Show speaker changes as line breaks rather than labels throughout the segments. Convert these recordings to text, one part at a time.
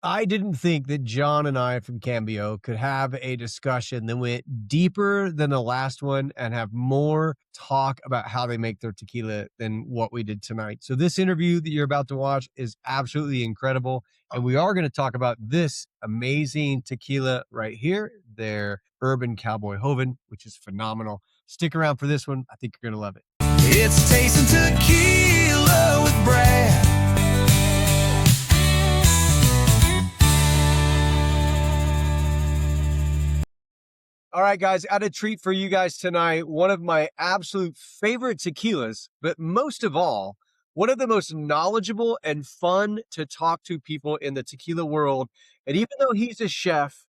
I didn't think that John and I from Cambio could have a discussion that went deeper than the last one and have more talk about how they make their tequila than what we did tonight. So this interview that you're about to watch is absolutely incredible. And we are going to talk about this amazing tequila right here, their Urban Cowboy Joven, which is phenomenal. Stick around for this one. I think you're going to love it.
It's Tasting Tequila with Brad.
All right, guys, I had a treat for you guys tonight. One of my absolute favorite tequilas, but most of all, one of the most knowledgeable and fun to talk to people in the tequila world. And even though he's a chef,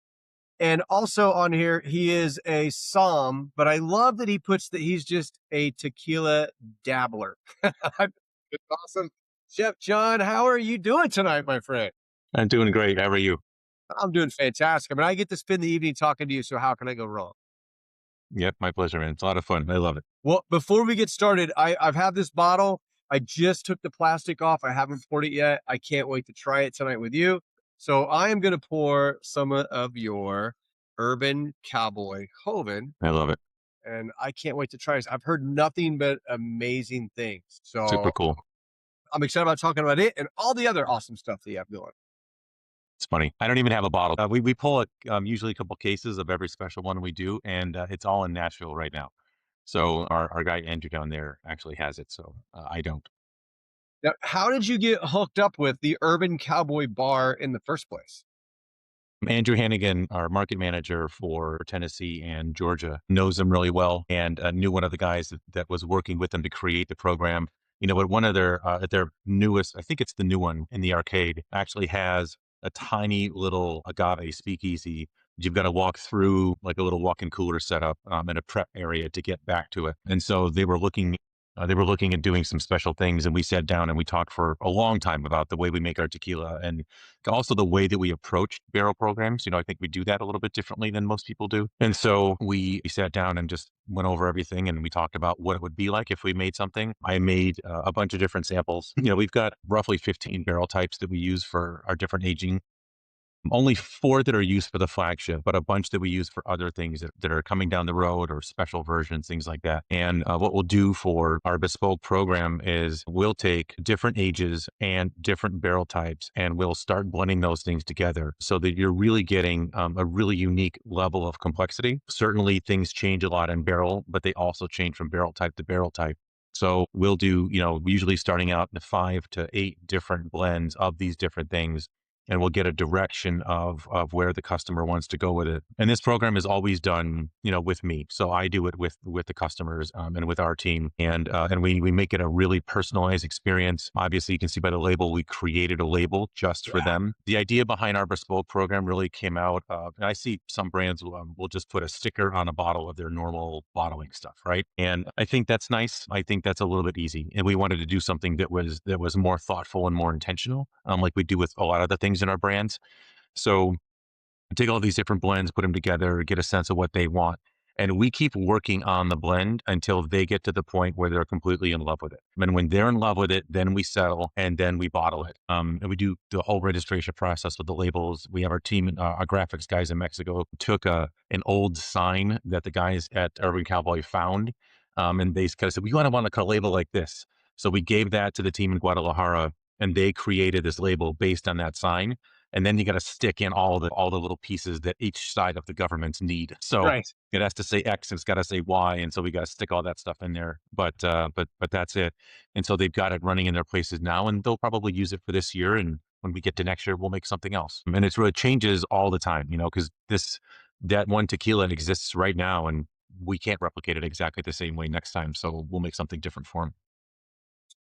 and also on here, he is a som, but I love that he puts that he's just a tequila dabbler. It's awesome. Chef John, how are you doing tonight, my friend?
I'm doing great. How are you?
I'm doing fantastic. I mean, I get to spend the evening talking to you, so how can I go wrong?
Yep, my pleasure, man. It's a lot of fun. I love it.
Well, before we get started, I've had this bottle. I just took the plastic off. I haven't poured it yet. I can't wait to try it tonight with you. So I am going to pour some of your Urban Cowboy Joven,
I love it.
and I can't wait to try this. I've heard nothing but amazing things.
Super
So
cool.
I'm excited about talking about it and all the other awesome stuff that you have going.
It's funny. I don't even have a bottle. We pull usually a couple cases of every special one we do, and it's all in Nashville right now. So our guy Andrew down there actually has it. So I don't.
Now, how did you get hooked up with the Urban Cowboy Bar in the first place?
Andrew Hannigan, our market manager for Tennessee and Georgia, knows them really well and knew one of the guys that was working with them to create the program. You know, but one of their newest, I think it's the new one in the arcade, actually has a tiny little agave speakeasy. You've got to walk through like a little walk-in cooler setup and a prep area to get back to it. And so they were looking at doing some special things, and we sat down and we talked for a long time about the way we make our tequila and also the way that we approach barrel programs. You know, I think we do that a little bit differently than most people do. And so we sat down and just went over everything, and we talked about what it would be like if we made something. I made a bunch of different samples. You know, we've got roughly 15 barrel types that we use for our different aging. Only 4 that are used for the flagship, but a bunch that we use for other things that are coming down the road or special versions, things like that. And what we'll do for our bespoke program is we'll take different ages and different barrel types, and we'll start blending those things together so that you're really getting a really unique level of complexity. Certainly things change a lot in barrel, but they also change from barrel type to barrel type. So we'll do, you know, usually starting out in 5 to 8 different blends of these different things, and we'll get a direction of where the customer wants to go with it. And this program is always done, you know, with me. So I do it with the customers and with our team, and we make it a really personalized experience. Obviously, you can see by the label, we created a label just for them. The idea behind our bespoke program really came out. And I see some brands will just put a sticker on a bottle of their normal bottling stuff, right? And I think that's nice. I think that's a little bit easy. And we wanted to do something that was more thoughtful and more intentional, like we do with a lot of the things in our brands. So take all these different blends, put them together, get a sense of what they want. And we keep working on the blend until they get to the point where they're completely in love with it. And when they're in love with it, then we settle and then we bottle it. And we do the whole registration process with the labels. We have our team, our graphics guys in Mexico took an old sign that the guys at Urban Cowboy found. And they kind of said, we want a label like this. So we gave that to the team in Guadalajara, and they created this label based on that sign. And then you got to stick in all the little pieces that each side of the governments need. So
Right.
it has to say X, and it's got to say Y, and so we got to stick all that stuff in there. But that's it. And so they've got it running in their places now, and they'll probably use it for this year. And when we get to next year, we'll make something else. And it's really changes all the time, you know, because that one tequila exists right now, and we can't replicate it exactly the same way next time. So we'll make something different for them.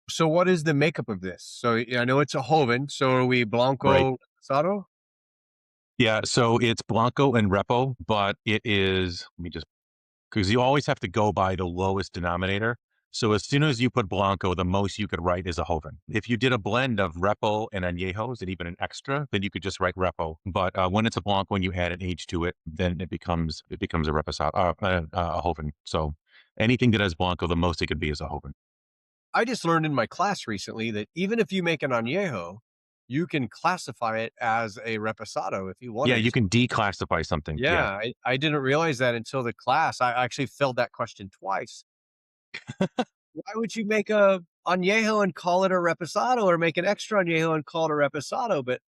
So what is the makeup of this? So I know it's a Joven. So are we
Right.
Blanco Reposado?
Yeah. So it's Blanco and Repo, but it is, let me just, because you always have to go by the lowest denominator. So as soon as you put Blanco, the most you could write is a Joven. If you did a blend of Repo and Añejos and even an extra, then you could just write Repo. But when it's a Blanco and you add an age to it, then it becomes a Reposado, a Joven. So anything that has Blanco, the most it could be is a Joven.
I just learned in my class recently that even if you make an añejo, you can classify it as a reposado if you
Yeah,
wanted
you
to.
can declassify something. Yeah.
Yeah, I didn't realize that until the class. I actually failed that question twice. Why would you make a añejo and call it a reposado, or make an extra añejo and call it a reposado? But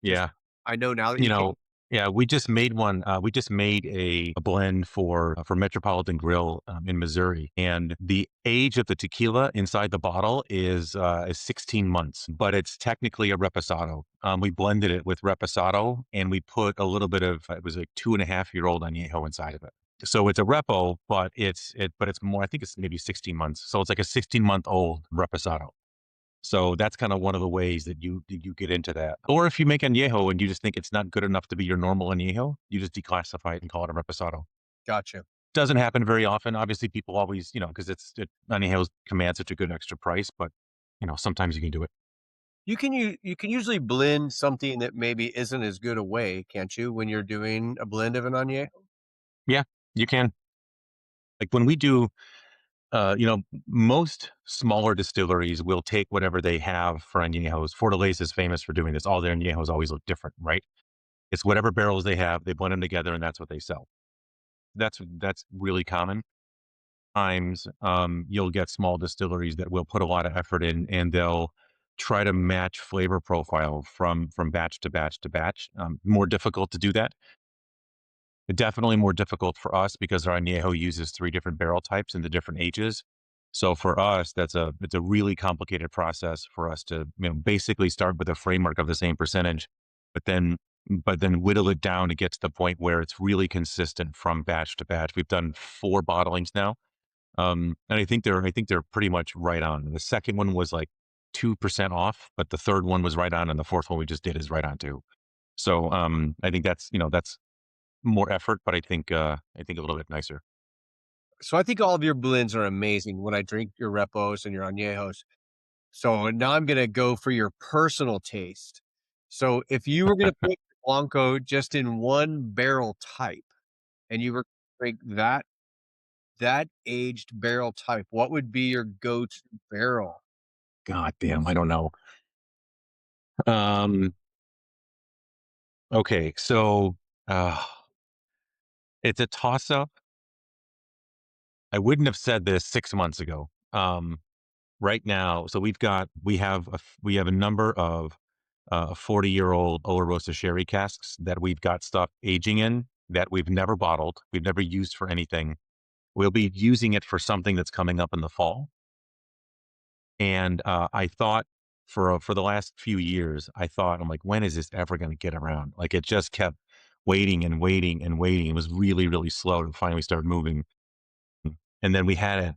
Yeah.
I know now that
You
you can.
know, yeah, we just made one. We just made a blend for Metropolitan Grill in Missouri, and the age of the tequila inside the bottle is 16 months, but it's technically a reposado. We blended it with reposado, and we put a little bit of it was like 2.5-year-old añejo inside of it. So it's a repo, but it's more. I think it's maybe 16 months. So it's like a 16-month-old reposado. So that's kind of one of the ways that you get into that. Or if you make añejo and you just think it's not good enough to be your normal añejo, you just declassify it and call it a reposado.
Gotcha.
Doesn't happen very often. Obviously, people always, because añejos command such a good extra price, but sometimes you can do it.
You can usually blend something that maybe isn't as good away, can't you, when you're doing a blend of an añejo?
Yeah, you can. Like when we do, most smaller distilleries will take whatever they have for añejos. Fortaleza is famous for doing this. All their añejos always look different, right? It's whatever barrels they have, they blend them together, and that's what they sell. That's really common. Times you'll get small distilleries that will put a lot of effort in, and they'll try to match flavor profile from batch to batch to batch. More difficult to do that. Definitely more difficult for us because our añejo uses three different barrel types and the different ages. So for us, it's a really complicated process for us to basically start with a framework of the same percentage, but then whittle it down to get to the point where it's really consistent from batch to batch. We've done 4 bottlings now, and I think they're pretty much right on. The second one was like 2% off, but the third one was right on, and the fourth one we just did is right on too. So I think that's more effort, but I think a little bit nicer.
So I think all of your blends are amazing when I drink your repos and your añejos. So now I'm gonna go for your personal taste. So if you were gonna pick Blanco just in one barrel type, and you were to drink that aged barrel type, what would be your go-to barrel?
God damn, I don't know. Um, okay, so uh, it's a toss up. I wouldn't have said this 6 months ago. Right now, so we have a number of 40-year-old Olorosa sherry casks that we've got stuff aging in that we've never bottled, we've never used for anything. We'll be using it for something that's coming up in the fall. And I thought for the last few years, I'm like, when is this ever going to get around? Like it just kept waiting and waiting and waiting. It was really, really slow to finally start moving. And then we had it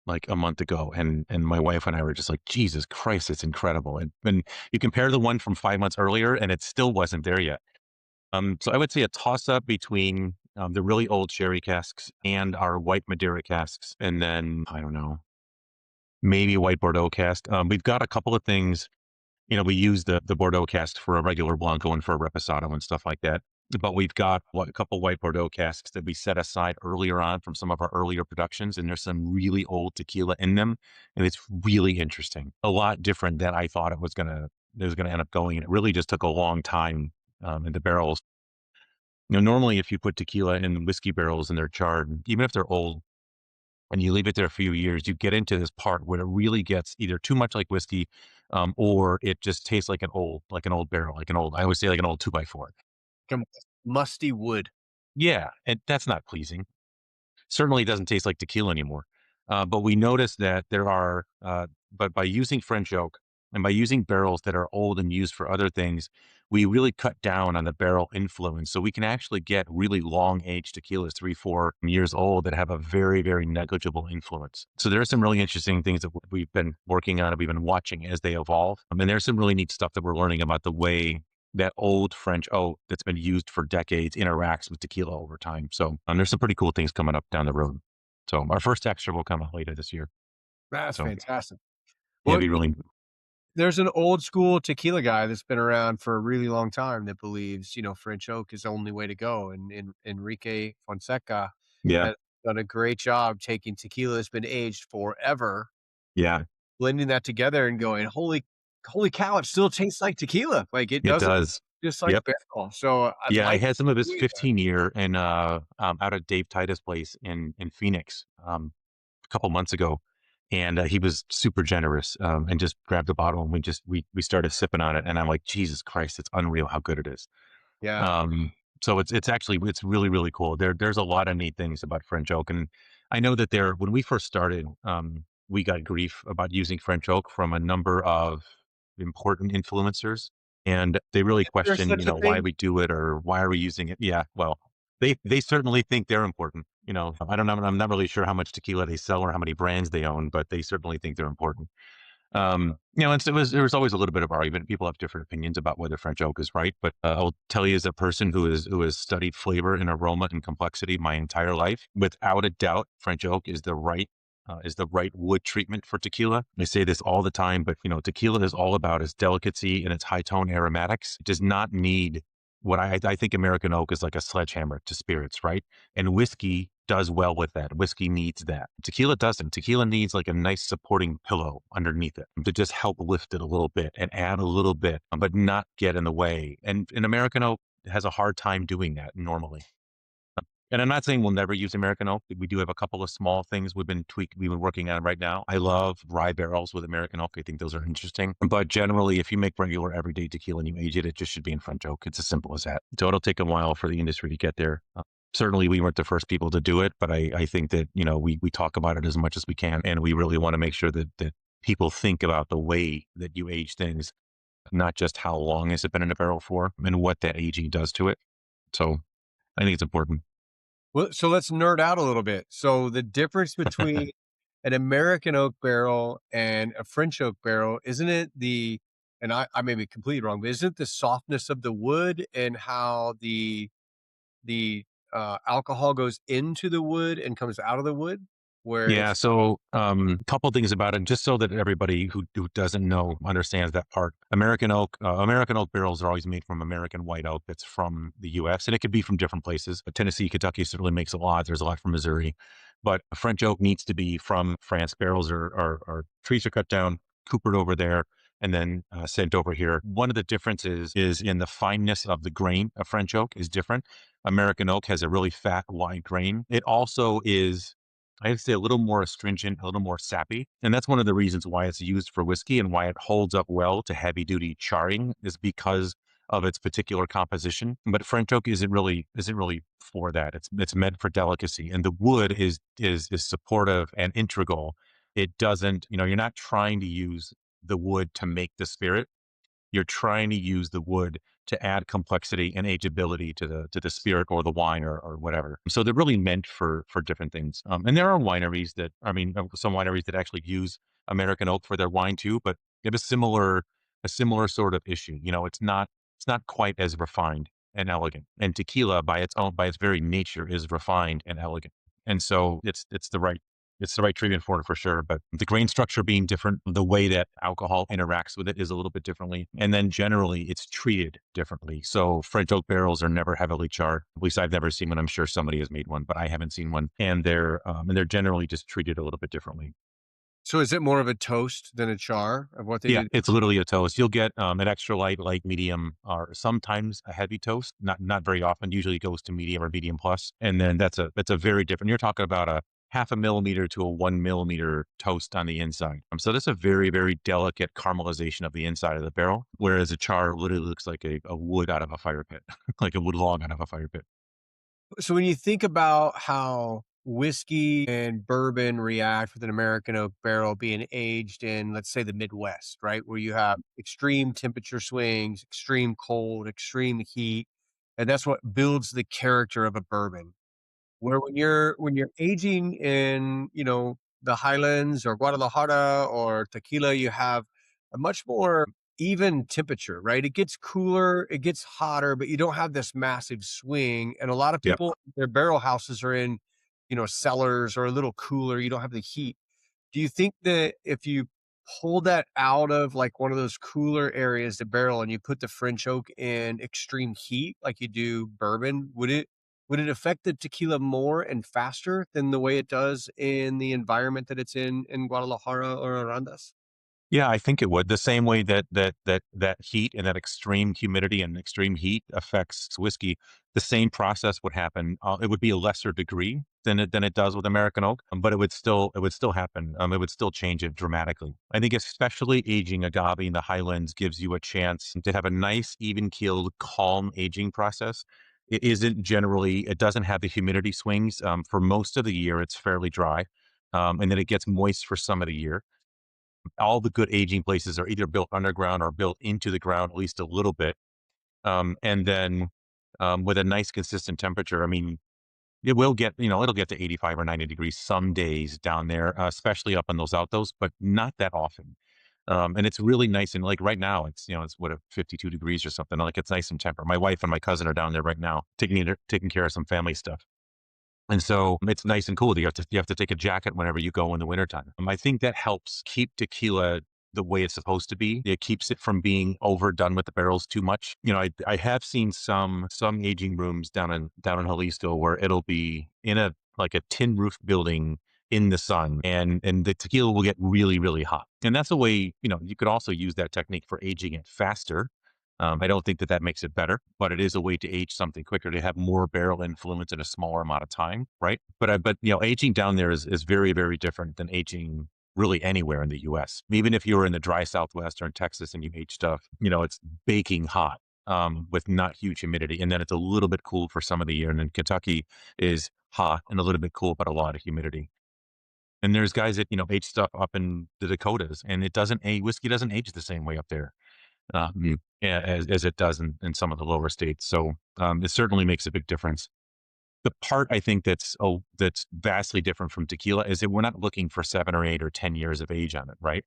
like a month ago, and my wife and I were just like, Jesus Christ, it's incredible. And you compare the one from 5 months earlier, and it still wasn't there yet. So I would say a toss up between the really old sherry casks and our white Madeira casks, and then I don't know, maybe a white Bordeaux cask. We've got a couple of things. We use the Bordeaux cask for a regular Blanco and for a Reposado and stuff like that. But we've got a couple white Bordeaux casks that we set aside earlier on from some of our earlier productions, and there's some really old tequila in them, and it's really interesting. A lot different than I thought it was gonna end up going, and it really just took a long time in the barrels. Normally, if you put tequila in whiskey barrels and they're charred, even if they're old, and you leave it there a few years, you get into this part where it really gets either too much like whiskey, or it just tastes like an old barrel, like an old. I always say like an old 2x4.
Like a musty wood.
Yeah, and that's not pleasing. Certainly doesn't taste like tequila anymore. But we noticed that but by using French oak and by using barrels that are old and used for other things, we really cut down on the barrel influence. So we can actually get really long aged tequilas, 3, 4 years old, that have a very, very negligible influence. So there are some really interesting things that we've been working on and we've been watching as they evolve. And there's some really neat stuff that we're learning about the way that old French oak that's been used for decades interacts with tequila over time. So there's some pretty cool things coming up down the road. So our first extra will come out later this year.
That's
So
fantastic.
yeah,
Well,
be really
there's an old school tequila guy that's been around for a really long time that believes, French oak is the only way to go. And Enrique Fonseca
yeah,
has done a great job taking tequila that's been aged forever,
yeah,
blending that together and going, holy holy cow, it still tastes like tequila. Like it
It
doesn't
does.
just like
Yep.
barrel. So I
Yeah, I
like
had some of his
doing that.
15 year and out at Dave Titus' place in Phoenix a couple months ago, and he was super generous and just grabbed a bottle and we started sipping on it, and I'm like, Jesus Christ, it's unreal how good it is.
Yeah.
Um, so it's actually it's really really cool. There's a lot of neat things about French oak, and I know that there when we first started, we got grief about using French oak from a number of important influencers, and they really
There's
question,
such a
why
thing.
we do it or why are we using it. Yeah, well, they certainly think they're important. I don't know. I'm not really sure how much tequila they sell or how many brands they own, but they certainly think they're important. And so there was always a little bit of argument. People have different opinions about whether French oak is right, but I'll tell you as a person who has studied flavor and aroma and complexity my entire life, without a doubt, French oak is the right wood treatment for tequila. I say this all the time, but tequila is all about its delicacy and its high tone aromatics. It does not need what I think American oak is like a sledgehammer to spirits, right? And whiskey does well with that. Whiskey needs that. Tequila doesn't. Tequila needs like a nice supporting pillow underneath it to just help lift it a little bit and add a little bit, but not get in the way. And American oak has a hard time doing that normally. And I'm not saying we'll never use American oak. We do have a couple of small things we've been working on right now. I love rye barrels with American oak. I think those are interesting. But generally, if you make regular everyday tequila and you age it, it just should be in French oak. It's as simple as that. So it'll take a while for the industry to get there. Certainly, we weren't the first people to do it, but I think that we talk about it as much as we can, and we really want to make sure that people think about the way that you age things, not just how long has it been in a barrel for, and what that aging does to it. So I think it's important.
Well, so let's nerd out a little bit. So the difference between an American oak barrel and a French oak barrel, isn't it and I may be completely wrong, but isn't it the softness of the wood and how the alcohol goes into the wood and comes out of the wood?
Yeah.
Whereas
So, a couple things about it, just so that everybody who doesn't know understands that part. American oak barrels are always made from American white oak that's from the U.S. and it could be from different places. But Tennessee, Kentucky certainly makes a lot. There's a lot from Missouri, but French oak needs to be from France. Barrels are trees are cut down, coopered over there, and then sent over here. One of the differences is in the fineness of the grain of French oak is different. American oak has a really fat, wide grain. It also is, I'd say, a little more astringent, a little more sappy. And that's one of the reasons why it's used for whiskey and why it holds up well to heavy duty charring is because of its particular composition. But French oak isn't really for that. It's meant for delicacy. And the wood is supportive and integral. It doesn't, you're not trying to use the wood to make the spirit. You're trying to use the wood to add complexity and ageability to the spirit or the wine or whatever. So they're really meant for different things. And there are wineries that, some wineries that actually use American oak for their wine too, but they have a similar sort of issue. It's not quite as refined and elegant. And tequila by its very nature is refined and elegant. And so it's the right treatment for it for sure. But the grain structure being different, the way that alcohol interacts with it is a little bit differently. And then generally it's treated differently. So French oak barrels are never heavily charred. At least I've never seen one. I'm sure somebody has made one, but I haven't seen one. And they're generally just treated a little bit differently.
so is it more of a toast than a char of what they
Yeah,
do?
it's literally a toast. You'll get an extra light, medium, or sometimes a heavy toast. Not very often. Usually it goes to medium or medium plus, and then that's a very different. You're talking about a half a millimeter to a 1 millimeter toast on the inside. So that's a very very delicate caramelization of the inside of the barrel. Whereas a char literally looks like a wood out of a fire pit, like a wood log out of a fire pit.
So when you think about how whiskey and bourbon react with an American oak barrel being aged in, let's say, the Midwest, right, where you have extreme temperature swings, extreme cold, extreme heat, and that's what builds the character of a bourbon. Where when you're aging in, the Highlands or Guadalajara or tequila, you have a much more even temperature, right? It gets cooler, it gets hotter, but you don't have this massive swing. And a lot of
Yep.
people, their barrel houses are in, cellars or a little cooler. You don't have the heat. Do you think that if you pull that out of like one of those cooler areas, the barrel, and you put the French oak in extreme heat, like you do bourbon, would it affect the tequila more and faster than the way it does in the environment that it's in Guadalajara or Arandas?
Yeah, I think it would. The same way that heat and that extreme humidity and extreme heat affects whiskey, the same process would happen. It would be a lesser degree than it does with American oak, but it would still happen. It would still change it dramatically. I think especially aging agave in the highlands gives you a chance to have a nice, even keeled, calm aging process. It doesn't have the humidity swings. For most of the year, it's fairly dry, and then it gets moist for some of the year. All the good aging places are either built underground or built into the ground at least a little bit. And then with a nice consistent temperature, I mean, it'll get to 85 or 90 degrees some days down there, especially up in those altos, but not that often. And it's really nice. And like right now, it's what, 52 degrees or something. Like it's nice and temperate. My wife and my cousin are down there right now taking care of some family stuff. And so it's nice and cool. You have to take a jacket whenever you go in the wintertime. I think that helps keep tequila the way it's supposed to be. It keeps it from being overdone with the barrels too much. I have seen some aging rooms down in Jalisco where it'll be in a like a tin roof building in the sun, and the tequila will get really, really hot. And that's a way, you could also use that technique for aging it faster. I don't think that makes it better, but it is a way to age something quicker, to have more barrel influence in a smaller amount of time, right? But aging down there is very, very different than aging really anywhere in the U.S. Even if you were in the dry Southwest or in Texas and you age stuff, it's baking hot, with not huge humidity, and then it's a little bit cool for some of the year. And then Kentucky is hot and a little bit cool, but a lot of humidity. And there's guys that age stuff up in the Dakotas, and whiskey doesn't age the same way up there, as it does in some of the lower states. So it certainly makes a big difference. The part I think that's vastly different from tequila is that we're not looking for 7 or 8 or 10 years of age on it, right?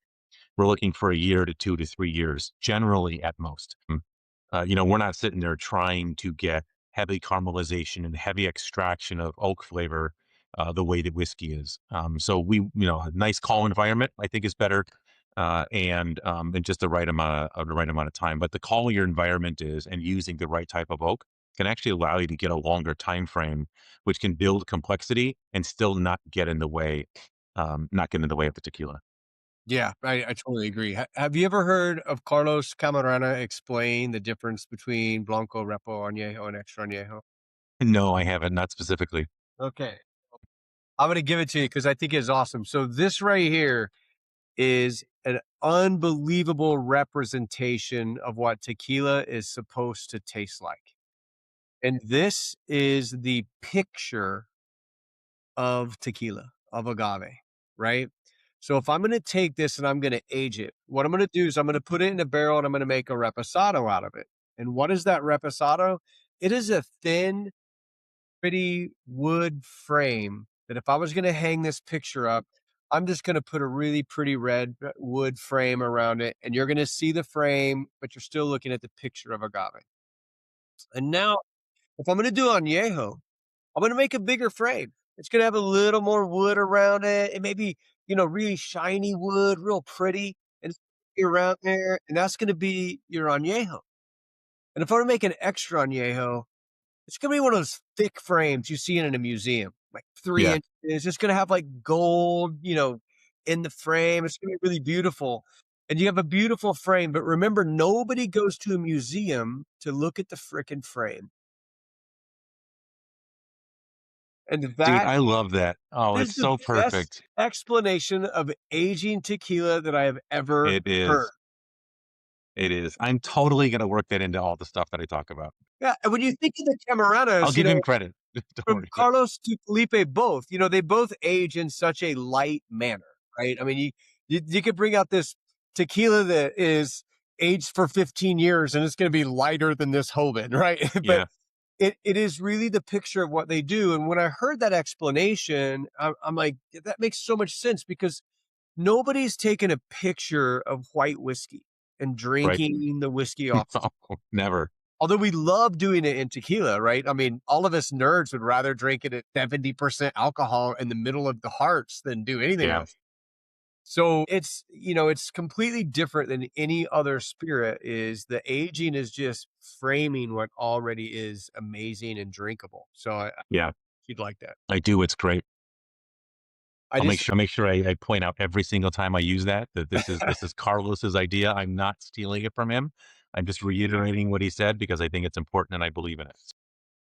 We're looking for a year to 2 to 3 years, generally at most. We're not sitting there trying to get heavy caramelization and heavy extraction of oak flavor, the way that whiskey is. So a nice calm environment, I think, is better, and just the right amount of time. But the calmer your environment is, and using the right type of oak can actually allow you to get a longer time frame, which can build complexity and still not get in the way of the tequila.
Yeah, I totally agree. Have you ever heard of Carlos Camarena explain the difference between Blanco, Repo Añejo, and Extra Añejo?
No, I haven't, not specifically.
Okay. I'm gonna give it to you because I think it's awesome. So this right here is an unbelievable representation of what tequila is supposed to taste like. And this is the picture of tequila, of agave, right? So if I'm gonna take this and I'm gonna age it, what I'm gonna do is I'm gonna put it in a barrel and I'm gonna make a reposado out of it. And what is that reposado? It is a thin, pretty wood frame that if I was gonna hang this picture up, I'm just gonna put a really pretty red wood frame around it, and you're gonna see the frame, but you're still looking at the picture of agave. And now, if I'm gonna do añejo, I'm gonna make a bigger frame. It's gonna have a little more wood around it. It may be, really shiny wood, real pretty, and it's gonna be around there, and that's gonna be your añejo. And if I were to make an extra añejo, it's gonna be one of those thick frames you see in a museum, like 3
Yeah.
inches. It's gonna have, like, gold, in the frame. It's gonna be really beautiful, and you have a beautiful frame, but remember, nobody goes to a museum to look at the fricking frame, and
Dude,
that
I love that. Oh,
is
it's
the
so
best
perfect.
explanation of aging tequila that I have ever
It
heard.
is. It is. I'm totally gonna work that into all the stuff that I talk about.
Yeah, and when you think of the
I'll
Camarenas,
give him credit. Don't
from
worry. Yeah.
Carlos to Felipe both, they both age in such a light manner, right? I mean, you could bring out this tequila that is aged for 15 years and it's gonna be lighter than this Hoven, right? But
Yeah,
it is really the picture of what they do, and when I heard that explanation, I'm like, "That makes so much sense," because nobody's taken a picture of white whiskey and
right.
drinking the whiskey off.
No, never.
Although we love doing it in tequila, right? I mean, all of us nerds would rather drink it at 70% alcohol in the middle of the hearts than do anything
Yeah,
else. So it's completely different than any other spirit. Is the aging is just framing what already is amazing and drinkable. So
yeah,
you'd like that.
I do, it's great.
I just
I'll make sure I point out every single time I use that this is Carlos's idea. I'm not stealing it from him. I'm just reiterating what he said because I think it's important and I believe in it.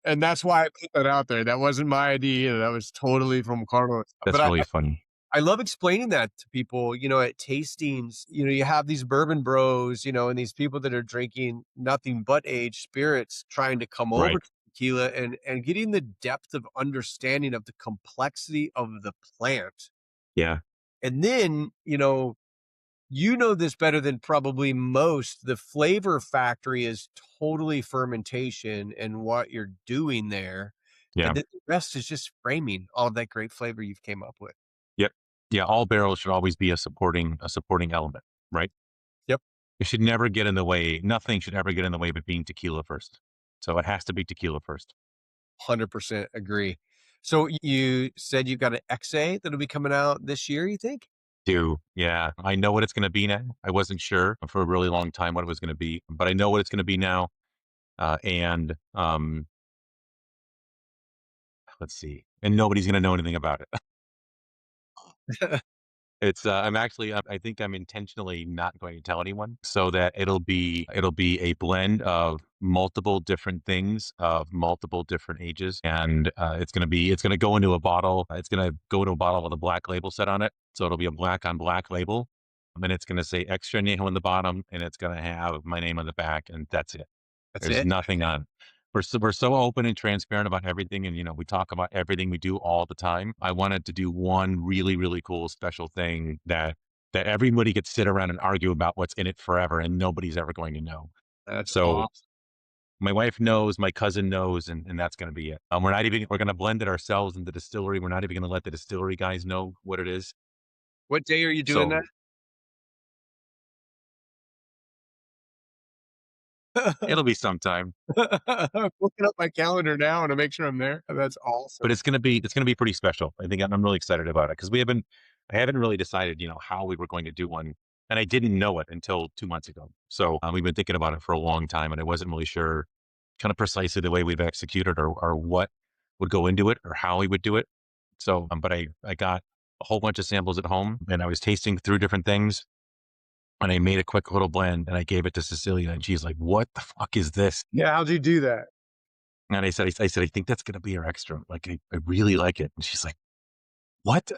and that's why I put that out there. That wasn't my idea. That was totally from Carlos. But
That's really funny.
I love explaining that to people, at tastings. You have these bourbon bros, and these people that are drinking nothing but aged spirits trying to come over
Right.
to tequila and getting the depth of understanding of the complexity of the plant.
Yeah.
And then, this better than probably most. The flavor factory is totally fermentation and what you're doing there.
Yeah.
And then the rest is just framing all of that great flavor you've came up with.
Yep. Yeah. All barrels should always be a supporting element, right?
Yep.
It should never get in the way. Nothing should ever get in the way but being tequila first. So it has to be tequila first.
100% agree. So you said you've got an XA that'll be coming out this year, you think?
Do. Yeah. I know what it's going to be now. I wasn't sure for a really long time what it was going to be, but I know what it's going to be now. And let's see. And nobody's going to know anything about it. I'm actually, I think I'm intentionally not going to tell anyone so that it'll be a blend of multiple different things of multiple different ages. And it's going to go into a bottle. It's going to go into a bottle with a black label set on it. So it'll be a black on black label. And then it's going to say Extra Añejo on the bottom and it's going to have my name on the back. And that's it.
That's
There's
it?
nothing on. We're so open and transparent about everything, and we talk about everything we do all the time. I wanted to do one really really cool special thing that everybody could sit around and argue about what's in it forever, and nobody's ever going to know.
That's
So
awesome.
my wife knows, my cousin knows, and that's going to be it. We're going to blend it ourselves in the distillery. We're not even going to let the distillery guys know what it is.
What day are you doing
So
that?
it'll be sometime.
I'm looking up my calendar now to make sure I'm there. That's awesome.
But it's gonna be pretty special. I think I'm really excited about it because I haven't really decided, how we were going to do one, and I didn't know it until 2 months ago. So we've been thinking about it for a long time, and I wasn't really sure, kind of precisely the way we've executed or what would go into it or how we would do it. So, but I got a whole bunch of samples at home, and I was tasting through different things, and I made a quick little blend, and I gave it to Cecilia, and she's like, "What the fuck is this?"
Yeah, how'd you do that?
And I said, "I think that's gonna be our extra. Like, I really like it." And she's like, "What?"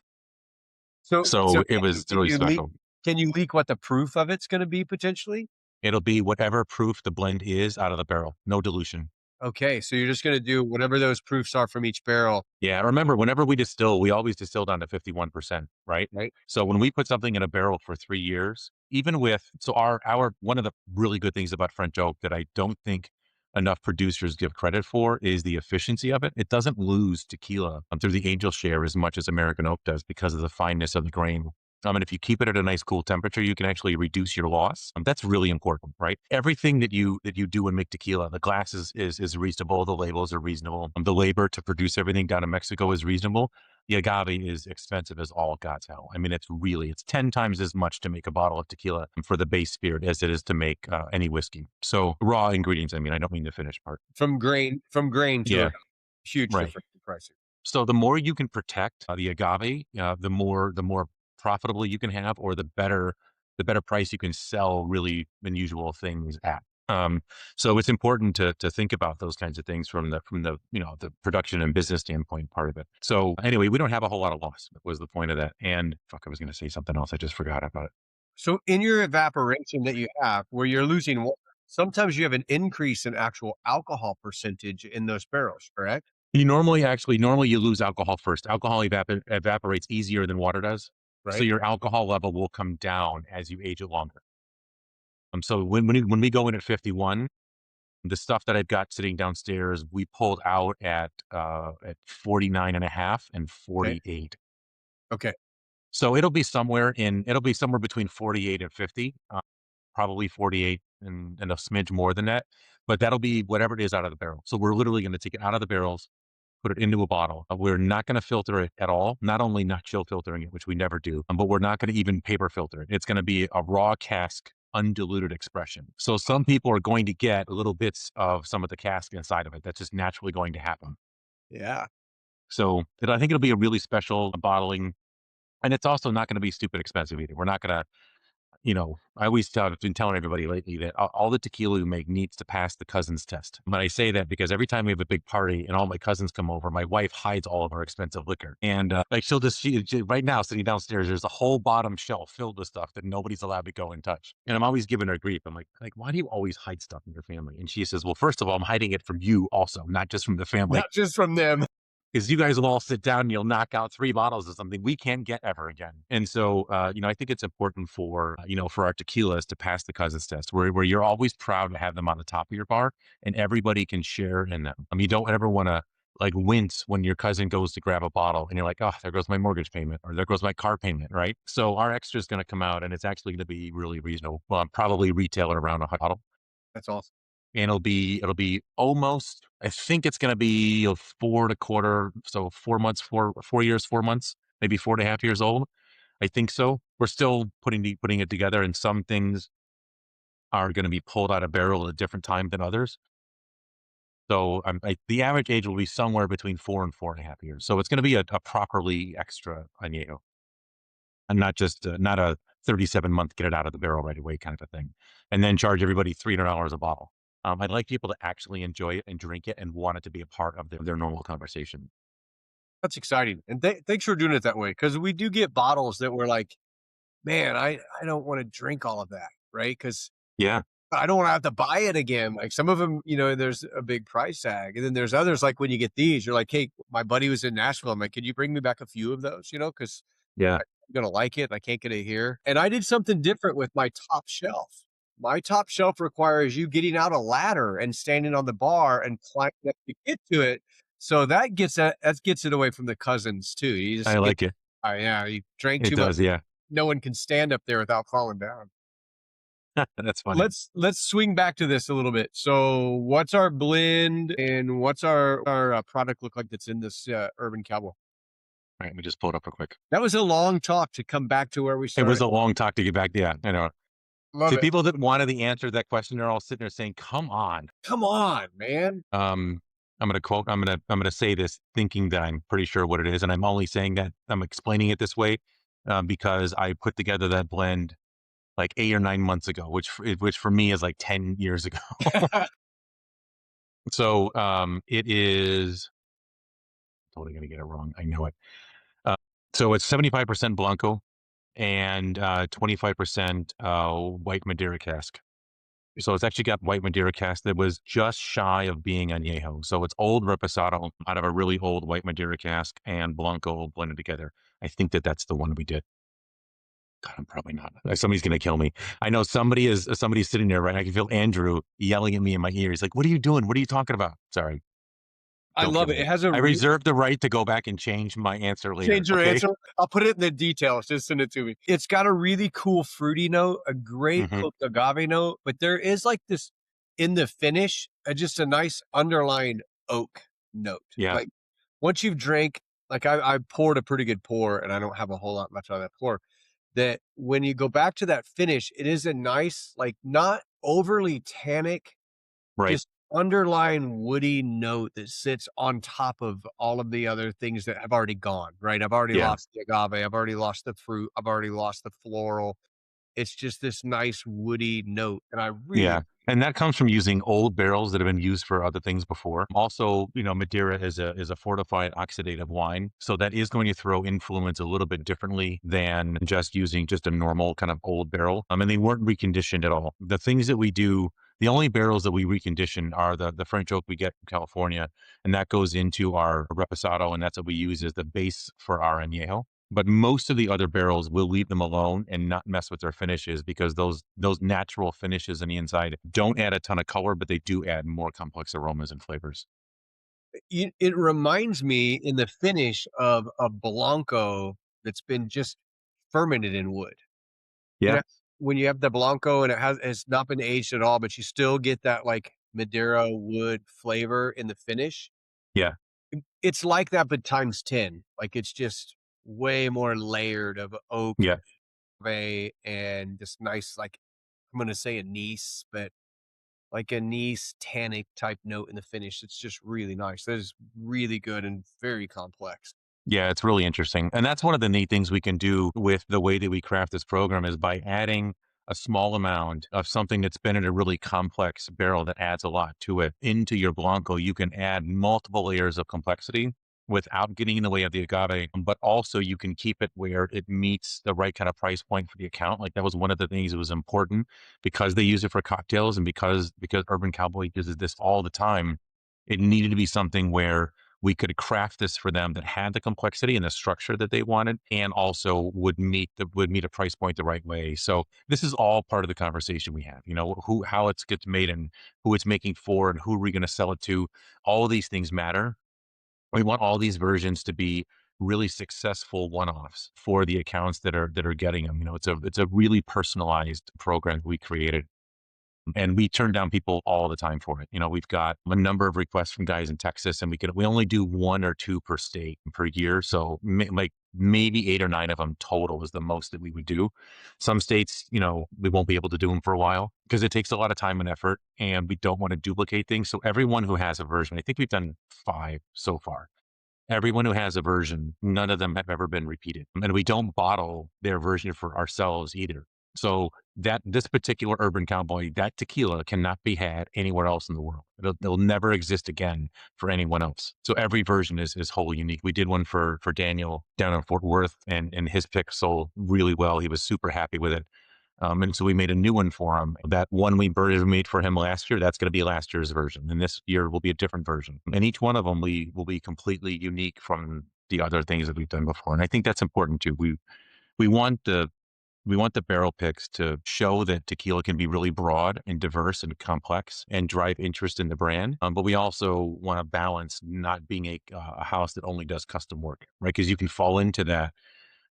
So
So it was really special.
can you leak what the proof of it's gonna be potentially?
It'll be whatever proof the blend is out of the barrel, no dilution.
Okay, so you're just gonna do whatever those proofs are from each barrel,
Yeah, remember, whenever we distill, we always distill down to 51%, right?
right?
So when we put something in a barrel for 3 years, even with, so our, one of the really good things about French oak that I don't think enough producers give credit for is the efficiency of it. It doesn't lose tequila through the angel share as much as American oak does because of the fineness of the grain. And if you keep it at a nice cool temperature, you can actually reduce your loss. That's really important, right? Everything that you do and make tequila, the glass is reasonable, the labels are reasonable, the labor to produce everything down in Mexico is reasonable. The agave is expensive as all God's hell. I mean, it's 10 times as much to make a bottle of tequila for the base spirit as it is to make any whiskey. So raw ingredients. I mean, I don't mean the finished part.
From grain to
Yeah,
a huge
right.
difference in pricing.
So the more you can protect the agave, the more profitable you can have, or the better price you can sell really unusual things at. So it's important to think about those kinds of things from the the production and business standpoint part of it. So anyway, we don't have a whole lot of loss. Was the point of that? And fuck, I was going to say something else. I just forgot about it.
So in your evaporation that you have where you're losing water, sometimes you have an increase in actual alcohol percentage in those barrels, correct?
You normally you lose alcohol first. Alcohol evaporates easier than water does. So
Right?
your alcohol level will come down as you age it longer. So when we go in at 51, the stuff that I've got sitting downstairs, we pulled out at 49 and a half and
Okay.
48.
Okay.
So it'll be somewhere between 48 and 50, probably 48 and a smidge more than that. But that'll be whatever it is out of the barrel. So we're literally going to take it out of the barrels, put it into a bottle. We're not going to filter it at all. Not only not chill filtering it, which we never do, but we're not going to even paper filter it. It's going to be a raw cask, undiluted expression. So some people are going to get little bits of some of the cask inside of it. That's just naturally going to happen.
Yeah.
So I think it'll be a really special bottling. And it's also not going to be stupid expensive either. We're not going to, I always I've been telling everybody lately that all the tequila we make needs to pass the cousins test. But I say that because every time we have a big party and all my cousins come over, my wife hides all of our expensive liquor. And like right now, sitting downstairs, there's a whole bottom shelf filled with stuff that nobody's allowed to go and touch. And I'm always giving her grief. I'm like, why do you always hide stuff in your family? And she says, well, first of all, I'm hiding it from you also, not just from the family.
Not just from them.
Because you guys will all sit down and you'll knock out 3 bottles of something we can't get ever again. And so, I think it's important for, for our tequilas to pass the cousins test where you're always proud to have them on the top of your bar and everybody can share in them. I mean, you don't ever want to like wince when your cousin goes to grab a bottle and you're like, oh, there goes my mortgage payment or there goes my car payment, right? So our extra is going to come out and it's actually going to be really reasonable. Probably retail at around a bottle.
That's awesome.
And it'll be almost, I think it's gonna be a 4 and a quarter, so 4 months, 4 years, 4 months, maybe 4.5 years old. I think so. We're still putting it together, and some things are gonna be pulled out of barrel at a different time than others. So, the average age will be somewhere between 4 and 4.5 years. So it's gonna be a properly extra añejo, and not just, not a 37-month get it out of the barrel right away kind of a thing, and then charge everybody $300 a bottle. I'd like people to actually enjoy it and drink it and want it to be a part of their normal conversation.
That's exciting. And thanks for doing it that way. Because we do get bottles that we're like, man, I don't want to drink all of that. Right. Because
Yeah,
I don't want to have to buy it again. Like some of them, there's a big price tag. And then there's others like when you get these, you're like, hey, my buddy was in Nashville. I'm like, can you bring me back a few of those? Because
yeah.
I'm going to like it. I can't get it here. And I did something different with my top shelf. My top shelf requires you getting out a ladder and standing on the bar and climbing up to get to it. So that gets it away from the cousins too. You
I
just get,
like it.
yeah, you drank
It
too much.
does, yeah.
No one can stand up there without falling down.
That's funny.
Let's swing back to this a little bit. So, what's our blend and what's our product look like that's in this Urban Cowboy?
Alright, let me just pull it up real quick.
That was a long talk to come back to where we
It was
started.
a long talk to get back, yeah, I know.
Love
To
it.
people that wanted the answer to that question, they're all sitting there saying, "Come on."
Come on, man.
Um, I'm gonna say this thinking that I'm pretty sure what it is, and I'm only saying that I'm explaining it this way, because I put together that blend like 8 or 9 months ago, which for me is like 10 years ago. So, it is totally gonna get it wrong, I know it. Uh, so it's 75% Blanco and, 25%, white Madeira cask. So it's actually got white Madeira cask that was just shy of being añejo. So it's old Reposado out of a really old white Madeira cask and Blanco blended together. I think that's the one we did. God, I'm probably not. Somebody's gonna kill me. I know somebody's sitting there, right? I can feel Andrew yelling at me in my ear. He's like, "What are you doing? What are you talking about?" Sorry,
I
don't
love
kill
it. It
me.
has a
I reserve the right to go back and change my answer later.
change your
Okay.
answer. I'll put it in the details. Just send it to me. It's got a really cool fruity note, a great
Hmm.
cooked agave note, but there is like this in the finish, just a nice underlying oak note.
Yeah.
Like once you've drank, like I poured a pretty good pour, and I don't have a whole lot much on that pour. That when you go back to that finish, it is a nice, like not overly tannic,
Right.
just underlying woody note that sits on top of all of the other things that have already gone, right? I've already
Yeah.
lost the agave, I've already lost the fruit, I've already lost the floral. It's just this nice woody note, and I really
Yeah, and that comes from using old barrels that have been used for other things before. Also, Madeira is a fortified oxidative wine, so that is going to throw influence a little bit differently than just using just a normal kind of old barrel. And they weren't reconditioned at all. The things that we do, the only barrels that we recondition are the French oak we get from California, and that goes into our reposado, and that's what we use as the base for our añejo. But most of the other barrels, will leave them alone and not mess with their finishes because those natural finishes on the inside don't add a ton of color, but they do add more complex aromas and flavors.
it reminds me in the finish of a Blanco that's been just fermented in wood. You
Yeah,
know, when you have the Blanco and has not been aged at all, but you still get that, like, Madeira wood flavor in the finish.
yeah,
It's like that, but times 10. Like, it's just way more layered of oak,
yeah.
and this nice, like, I'm gonna say anise, but like anise tannic type note in the finish. It's just really nice. That is really good and very complex.
Yeah, it's really interesting. And that's one of the neat things we can do with the way that we craft this program is by adding a small amount of something that's been in a really complex barrel that adds a lot to it into your Blanco. You can add multiple layers of complexity without getting in the way of the agave, but also you can keep it where it meets the right kind of price point for the account. Like that was one of the things that was important because they use it for cocktails and because Urban Cowboy uses this all the time. It needed to be something where we could craft this for them that had the complexity and the structure that they wanted and also would meet a price point the right way. So this is all part of the conversation we have, you know, who how it gets made and who it's making for and who are we going to sell it to. All of these things matter. We want all these versions to be really successful one-offs for the accounts that are getting them. You know, it's a really personalized program we created and we turn down people all the time for it. You know, we've got a number of requests from guys in Texas, and we only do one or two per state per year. So like maybe 8 or 9 of them total is the most that we would do. Some states, you know, we won't be able to do them for a while because it takes a lot of time and effort, and we don't want to duplicate things. So everyone who has a version, I think we've done 5 so far. Everyone who has a version, none of them have ever been repeated. And we don't bottle their version for ourselves either. So that this particular Urban Cowboy, that tequila cannot be had anywhere else in the world. It'll never exist again for anyone else. So every version is wholly unique. We did one for Daniel down in Fort Worth, and his pick sold really well. He was super happy with it. And so we made a new one for him. That one we made for him last year, that's going to be last year's version. And this year will be a different version. And each one of them we will be completely unique from the other things that we've done before. And I think that's important too. We want the barrel picks to show that tequila can be really broad and diverse and complex and drive interest in the brand. But we also want to balance not being a house that only does custom work, right? Because you can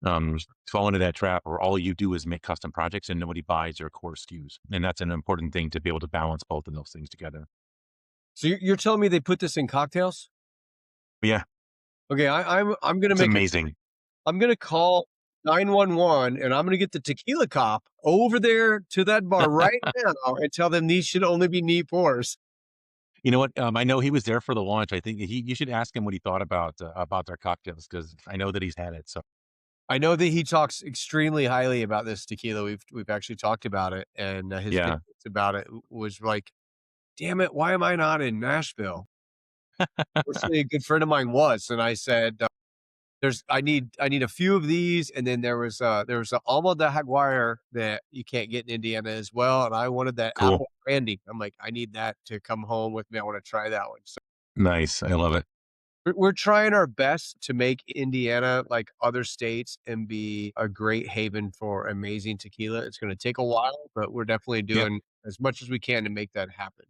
um, fall into that trap where all you do is make custom projects and nobody buys your core SKUs. And that's an important thing to be able to balance both of those things together.
So you're telling me they put this in cocktails?
But yeah,
Okay, I'm gonna
it's
make a
amazing.
I'm gonna call 911 and I'm gonna get the tequila cop over there to that bar right now and tell them these should only be neat pours.
You know what? I know he was there for the launch. I think you should ask him what he thought about their cocktails because I know that he's had it. So
I know that he talks extremely highly about this tequila. We've actually talked about it, and his
yeah,
videos about it was like, "Damn it, why am I not in Nashville?" Fortunately, a good friend of mine was, and I said, "There's I need a few of these," and then there was a alma de jaguar that you can't get in Indiana as well, and I wanted that
cool,
apple brandy. I'm like, "I need that to come home with me. I wanna try that one." So
nice. I love it.
we're trying our best to make Indiana like other states and be a great haven for amazing tequila. It's gonna take a while, but we're definitely
Yep.
doing as much as we can to make that happen.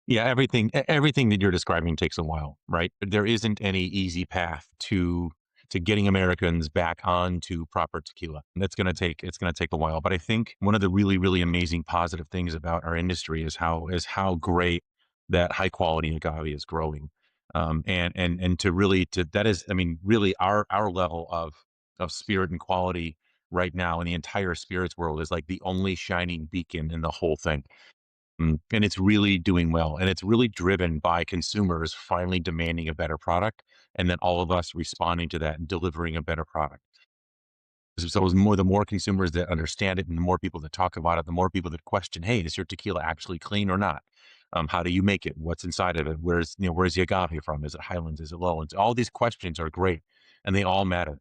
Yeah, everything that you're describing takes a while, right? There isn't any easy path to getting Americans back onto proper tequila. It's gonna take a while. But I think one of the really, really amazing positive things about our industry is how great that high quality agave is growing. And to really to that is, I mean, really our level of spirit and quality right now in the entire spirits world is like the only shining beacon in the whole thing. And it's really doing well. And it's really driven by consumers finally demanding a better product and then all of us responding to that and delivering a better product. So it's more the more consumers that understand it and the more people that talk about it, the more people that question, hey, is your tequila actually clean or not? How do you make it? What's inside of it? Where's the agave from? Is it Highlands? Is it Lowlands? All these questions are great and they all matter.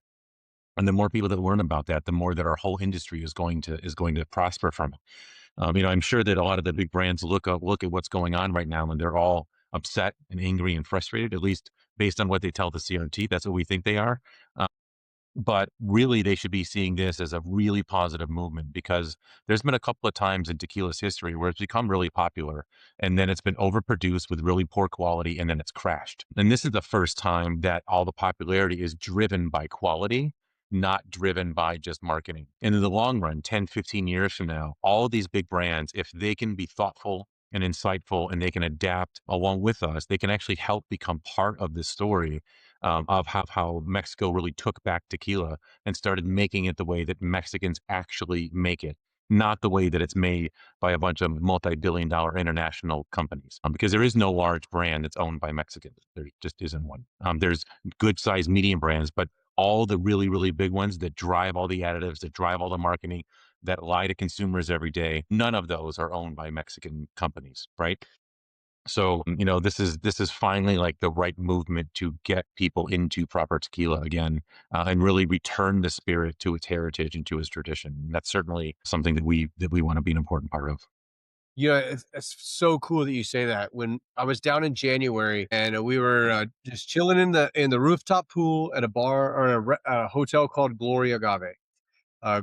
And the more people that learn about that, the more that our whole industry is going to prosper from it. You know, I'm sure that a lot of the big brands look at what's going on right now, and they're all upset and angry and frustrated. At least based on what they tell the CRT, that's what we think they are. Uh, but really, they should be seeing this as a really positive movement because there's been a couple of times in tequila's history where it's become really popular and then it's been overproduced with really poor quality and then it's crashed. And this is the first time that all the popularity is driven by quality, not driven by just marketing. And in the long run, 10, 15 years from now, all of these big brands, if they can be thoughtful and insightful and they can adapt along with us, they can actually help become part of this story of how Mexico really took back tequila and started making it the way that Mexicans actually make it. not the way that it's made by a bunch of multi-billion-dollar international companies. Because there is no large brand that's owned by Mexicans. There just isn't one. There's good-sized medium brands, but all the really, really big ones that drive all the additives, that drive all the marketing, that lie to consumers every day, none of those are owned by Mexican companies, right? So, this is finally like the right movement to get people into proper tequila again, and really return the spirit to its heritage and to its tradition. And that's certainly something that we want to be an important part of.
It's so cool that you say that. When I was down in January and we were just chilling in the rooftop pool at a bar or a hotel called Gloria Agave.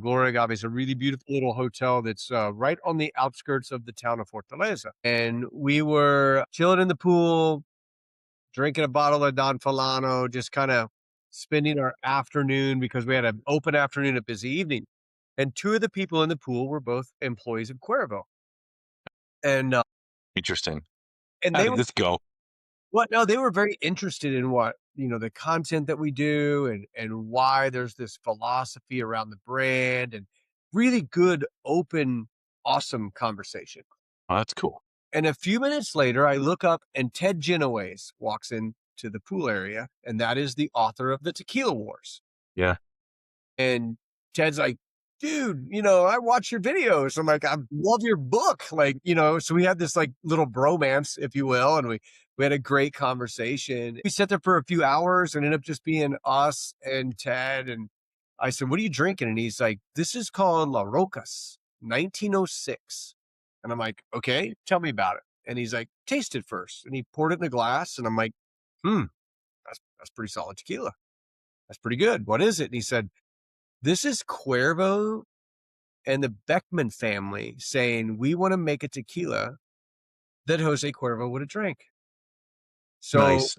Gloria Agave is a really beautiful little hotel that's right on the outskirts of the town of Fortaleza. And we were chilling in the pool, drinking a bottle of Don Falano, just kind of spending our afternoon because we had an open afternoon, a busy evening. And two of the people in the pool were both employees of Cuervo. And
Interesting.
and
How
they
did
were
this go?
what no, they were very interested in what, the content that we do and why there's this philosophy around the brand and really good, open, awesome conversation.
Oh, that's cool.
And a few minutes later, I look up and Ted Genoways walks into the pool area, and that is the author of the Tequila Wars.
Yeah.
And Ted's like, dude, I watch your videos. I'm like, I love your book. Like, so we had this like little bromance, if you will. And we had a great conversation. We sat there for a few hours and ended up just being us and Ted. And I said, what are you drinking? And he's like, this is called La Rocas 1906. And I'm like, okay, tell me about it. And he's like, taste it first. And he poured it in a glass. And I'm like, that's pretty solid tequila. That's pretty good. What is it? And he said, this is Cuervo and the Beckman family saying, we want to make a tequila that Jose Cuervo would have drank. So
Nice.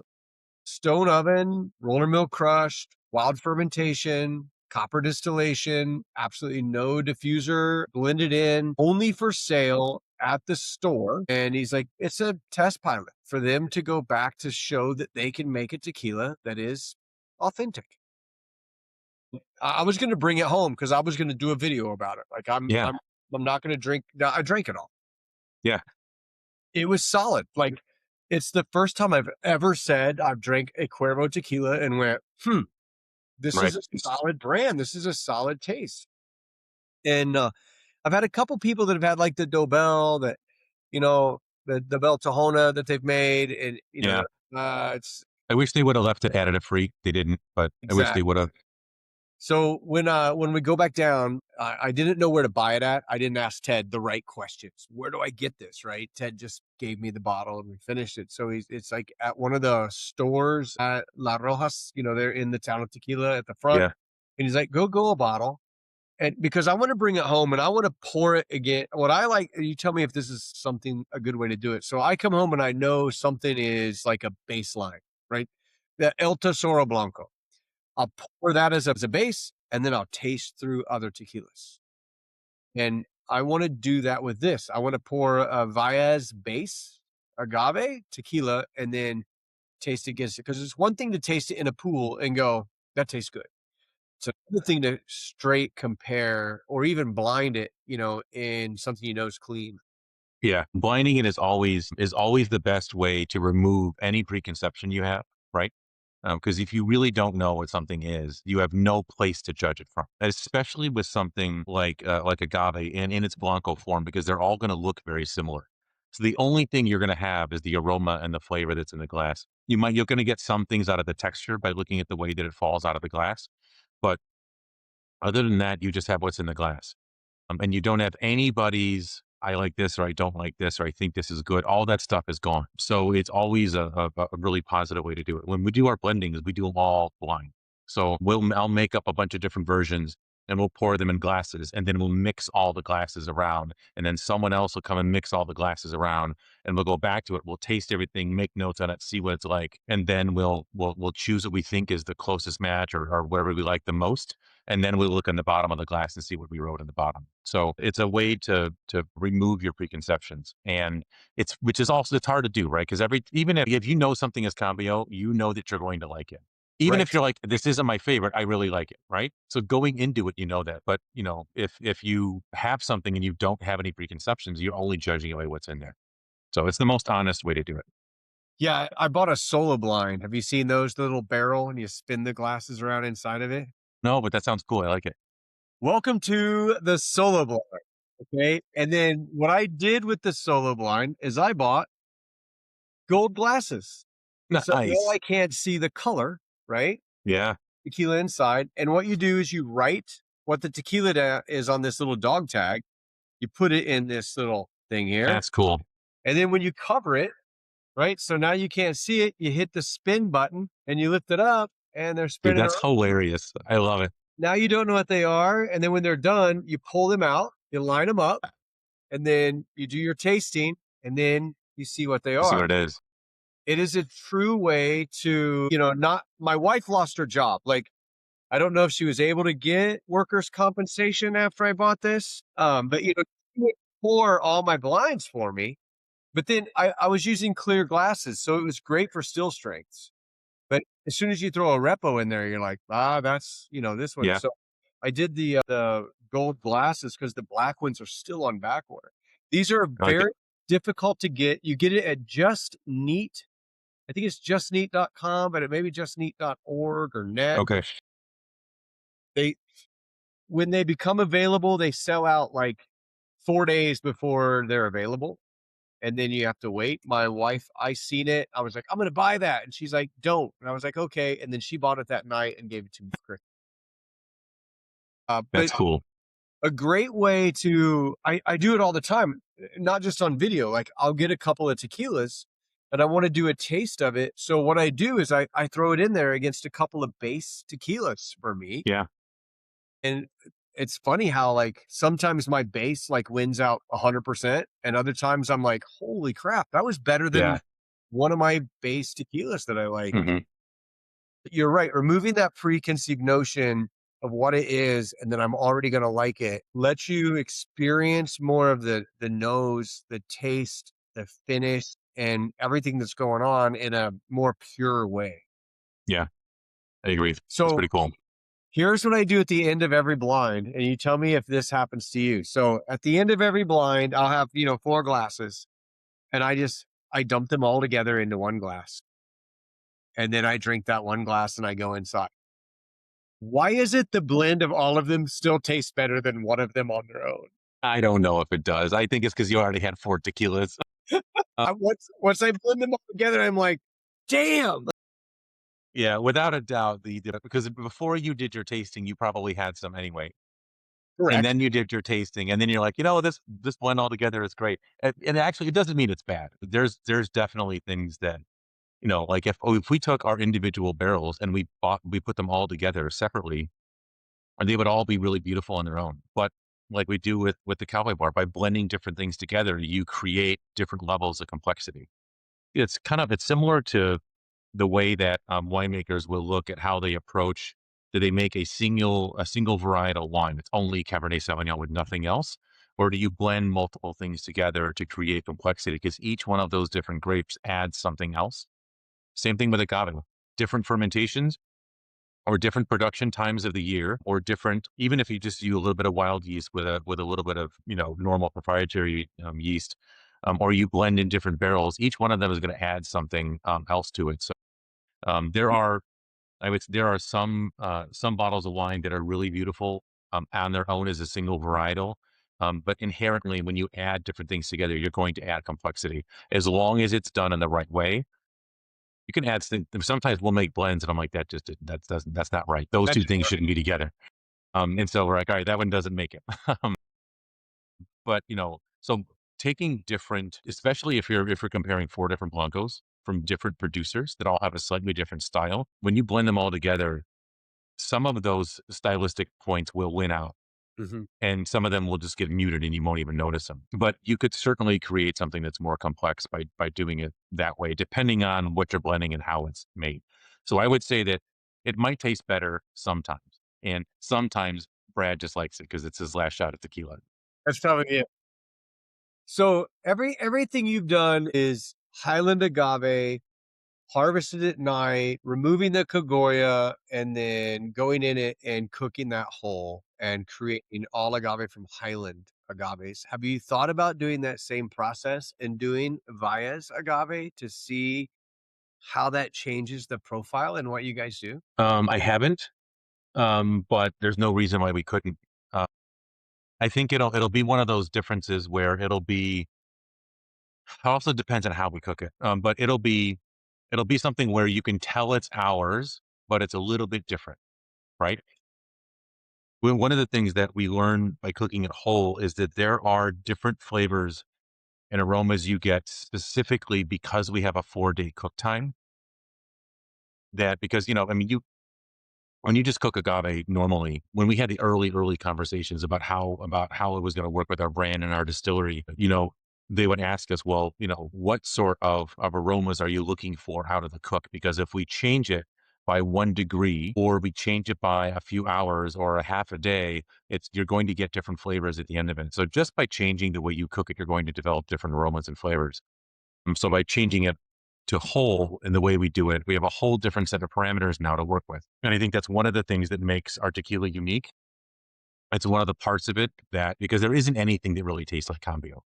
stone oven, roller mill crushed, wild fermentation, copper distillation, absolutely no diffuser, blended in, only for sale at the store. And he's like, it's a test pilot for them to go back to show that they can make a tequila that is authentic. I was going to bring it home because I was going to do a video about it. Like
Yeah.
I'm not going to drink. No, I drank it all.
Yeah.
It was solid. Like it's the first time I've ever said I've drank a Cuervo tequila and went, this
Right.
is a solid brand. This is a solid taste. And I've had a couple people that have had like the Dobel that, the Bel Tahona that they've made. And,
Yeah.
it's
I wish they would have left it additive-free. They didn't, but I wish they
exact.
would have.
So when we go back down, I didn't know where to buy it at. I didn't ask Ted the right questions. Where do I get this? Right? Ted just gave me the bottle and we finished it. So it's like at one of the stores at La Rojas. They're in the town of Tequila at the front,
Yeah.
and he's like, go a bottle, and because I want to bring it home and I want to pour it again. What I like, you tell me if this is a good way to do it. So I come home and I know something is like a baseline, right? The El Tesoro Blanco. I'll pour that as a base, and then I'll taste through other tequilas. And I want to do that with this. I want to pour a Valles base agave tequila and then taste against it. Because it's one thing to taste it in a pool and go, that tastes good. It's another thing to straight compare or even blind it, in something is clean.
Yeah. Blinding it is always the best way to remove any preconception you have, right? Because if you really don't know what something is, you have no place to judge it from, especially with something like agave in its Blanco form, because they're all going to look very similar. So the only thing you're going to have is the aroma and the flavor that's in the glass. You're going to get some things out of the texture by looking at the way that it falls out of the glass, but other than that, you just have what's in the glass. And you don't have anybody's, I like this, or I don't like this, or I think this is good. All that stuff is gone. So it's always a really positive way to do it. When we do our blendings, we do them all blind. So I'll make up a bunch of different versions and we'll pour them in glasses, and then we'll mix all the glasses around. And then someone else will come and mix all the glasses around, and we'll go back to it. We'll taste everything, make notes on it, see what it's like. And then we'll choose what we think is the closest match, or whatever we like the most. And then we'll look in the bottom of the glass and see what we wrote in the bottom. So it's a way to remove your preconceptions, and which is also, it's hard to do, right? Because even if you know something is Cambio, you know that you're going to like it. Even if
Right.
you're like, this isn't my favorite, I really like it, right? So going into it, you know that. But if you have something and you don't have any preconceptions, you're only judging away what's in there. So it's the most honest way to do it.
Yeah, I bought a solo blind. Have you seen those, the little barrel and you spin the glasses around inside of it?
No, but that sounds cool. I like it.
Welcome to the solo blind. Okay. And then what I did with the solo blind is I bought gold glasses. So now
Nice.
I can't see the color, right?
Yeah,
Tequila inside. And what you do is you write what the tequila is on this little dog tag. You put it in this little thing here.
that's cool.
And then when you cover it, right? So now you can't see it. You hit the spin button and you lift it up and they're
Dude,
spinning
that's
around.
hilarious. I love it.
Now you don't know what they are. And then when they're done, you pull them out, you line them up, and then you do your tasting, and then you see what they
You see
are.
what it is.
It is a true way to, not my wife lost her job. Like, I don't know if she was able to get workers' compensation after I bought this. But she would pour all my blinds for me. But then I was using clear glasses, so it was great for still strengths. But as soon as you throw a repo in there, you're like, that's this one.
Yeah,
So I did the gold glasses because the black ones are still on back order. These are
I like it.
very difficult to get. You get it at Just Neat. I think it's justneat.com, but it may be justneat.org or net.
Okay.
They When they become available, they sell out like 4 days before they're available. And then you have to wait. My wife, I seen it. I was like, I'm gonna buy that. And she's like, don't. And I was like, okay. And then she bought it that night and gave it to me for Christmas. But
That's cool.
a great way to I do it all the time, not just on video. Like I'll get a couple of tequilas and I want to do a taste of it. So what I do is I throw it in there against a couple of base tequilas for me.
Yeah,
And it's funny how like sometimes my base like wins out 100%, and other times I'm like, holy crap, that was better
yeah.
than one of my base tequilas that I like.
Hmm.
You're right. Removing that preconceived notion of what it is, and then I'm already going to like it, lets you experience more of the nose, the taste, the finish, and everything that's going on in a more pure way.
Yeah, I agree. That's
So
pretty cool.
here's what I do at the end of every blind, and you tell me if this happens to you. So at the end of every blind, I'll have, 4 glasses, and I dump them all together into one glass. And then I drink that one glass and I go inside. Why is it the blend of all of them still tastes better than one of them on their own?
I don't know if it does. I think it's because you already had 4 tequilas.
Once I blend them all together, I'm like, damn.
Yeah, without a doubt, because before you did your tasting, you probably had some anyway, and
Correct.
then you did your tasting, and then you're like, this blend all together is great, and actually, it doesn't mean it's bad. There's definitely things that like if we took our individual barrels and we put them all together separately, and they would all be really beautiful on their own. But like we do with the Cowboy Bar, by blending different things together, you create different levels of complexity. It's similar to the way that winemakers will look at how they approach. Do they make a single varietal wine that's only Cabernet Sauvignon with nothing else, or do you blend multiple things together to create complexity? Because each one of those different grapes adds something else. Same thing with agave. Different fermentations or different production times of the year, or different. Even if you just use a little bit of wild yeast with a little bit of normal proprietary yeast, or you blend in different barrels, each one of them is going to add something else to it. So there are some bottles of wine that are really beautiful on their own as a single varietal. But inherently, when you add different things together, you're going to add complexity. As long as it's done in the right way, you can add things. Sometimes we'll make blends, and I'm like, that's not right. Those two
That's
things shouldn't be together. And so we're like, all right, that one doesn't make it. But so taking different, especially if you're comparing 4 different blancos from different producers that all have a slightly different style, when you blend them all together, some of those stylistic points will win out,
Mhm.
and some of them will just get muted and you won't even notice them. But you could certainly create something that's more complex by doing it that way, depending on what you're blending and how it's made. So I would say that it might taste better sometimes, and sometimes Brad just likes it because it's his last shot of tequila.
That's probably it. So everything you've done is Highland agave, harvested at night, removing the cogoya, and then going in it and cooking that whole and creating all agave from Highland agaves. Have you thought about doing that same process and doing Valles agave to see how that changes the profile and what you guys do?
I haven't, but there's no reason why we couldn't. Uh, I think it'll be one of those differences where it also depends on how we cook it. But it'll be something where you can tell it's ours, but it's a little bit different, right? Well, one of the things that we learn by cooking it whole is that there are different flavors and aromas you get specifically because we have a 4-day cook time. That because I mean, when you just cook agave normally, when we had the early conversations about how it was going to work with our brand and our distillery, they would ask us, well, what sort of aromas are you looking for out of the cook? Because if we change it by 1 degree or we change it by a few hours or a half a day, you're going to get different flavors at the end of it. So just by changing the way you cook it, you're going to develop different aromas and flavors. So by changing it to whole in the way we do it, we have a whole different set of parameters now to work with. And I think that's one of the things that makes our tequila unique. It's one of the parts of it that because there isn't anything that really tastes like Cambio.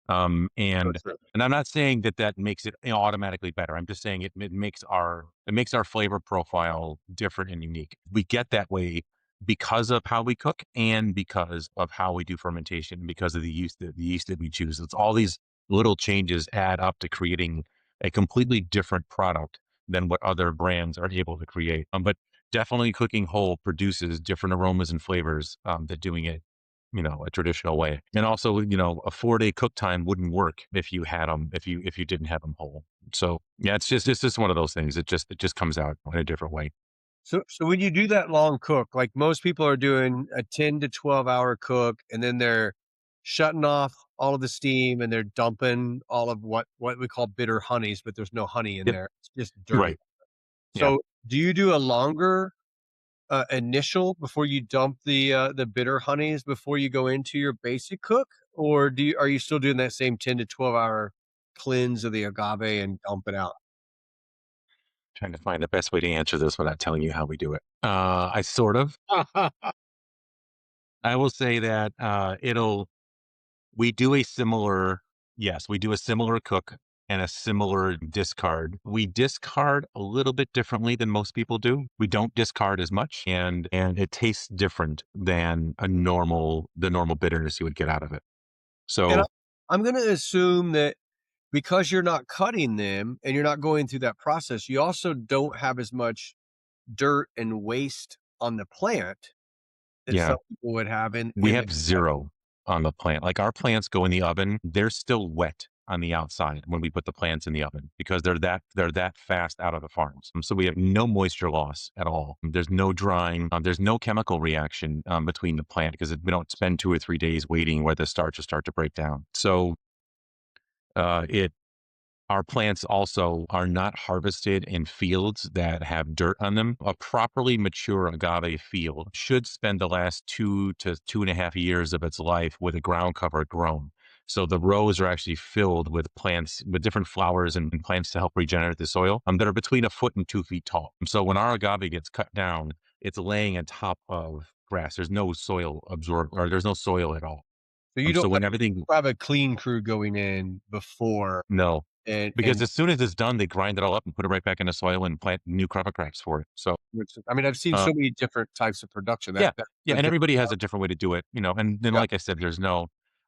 Um,
For
and
sure.
and I'm not saying that makes it automatically better. I'm just saying it makes our flavor profile different and unique. We get that way because of how we cook and because of how we do fermentation and because of the yeast that we choose. It's all these little changes add up to creating a completely different product than what other brands are able to create. But definitely cooking whole produces different aromas and flavors than doing it, a traditional way. And also, a 4-day cook time wouldn't work if you had them, if you didn't have them whole. So yeah, it's just one of those things. It just comes out in a different way.
So when you do that long cook, like most people are doing a 10 to 12-hour cook, and then they're shutting off all of the steam and they're dumping all of what we call bitter honeys, but there's no honey in
Yep.
there. It's just
Right.
dirt.
Yeah.
So do you do a longer initial before you dump the bitter honeys before you go into your basic cook? Or are you still doing that same 10 to 12-hour cleanse of the agave and dump it out?
Trying to find the best way to answer this without telling you how we do it. I sort of. I will say that we do a similar, yes, we do a similar cook and a similar discard. We discard a little bit differently than most people do. We don't discard as much and it tastes different than the normal bitterness you would get out of it.
And
So
I'm gonna assume that because you're not cutting them and you're not going through that process, you also don't have as much dirt and waste on the plant that
yeah,
some people would have
we
in the
have zero on the plant. Like our plants go in the oven, they're still wet on the outside when we put the plants in the oven because they're that fast out of the farms. So we have no moisture loss at all. There's no drying. There's no chemical reaction between the plant because we don't spend 2 or 3 days waiting where the starch will start to break down. So it our plants also are not harvested in fields that have dirt on them. A properly mature agave field should spend the last 2 to 2.5 years of its life with a ground cover grown. So the rows are actually filled with plants, with different flowers and plants to help regenerate the soil that are between a foot and 2 feet tall. So when our agave gets cut down, it's laying on top of grass. There's no soil absorbed or there's no soil at all.
so you
So
don't
when everything,
have a clean crew going in before
no, because
and
as soon as it's done, they grind it all up and put it right back in the soil and plant new crop crops for it. So,
which I mean, I've seen
uh,
so many different types of production
yeah,
that's
yeah,
a
and
different
everybody has a different way to do it. And then,
yeah,
like I said,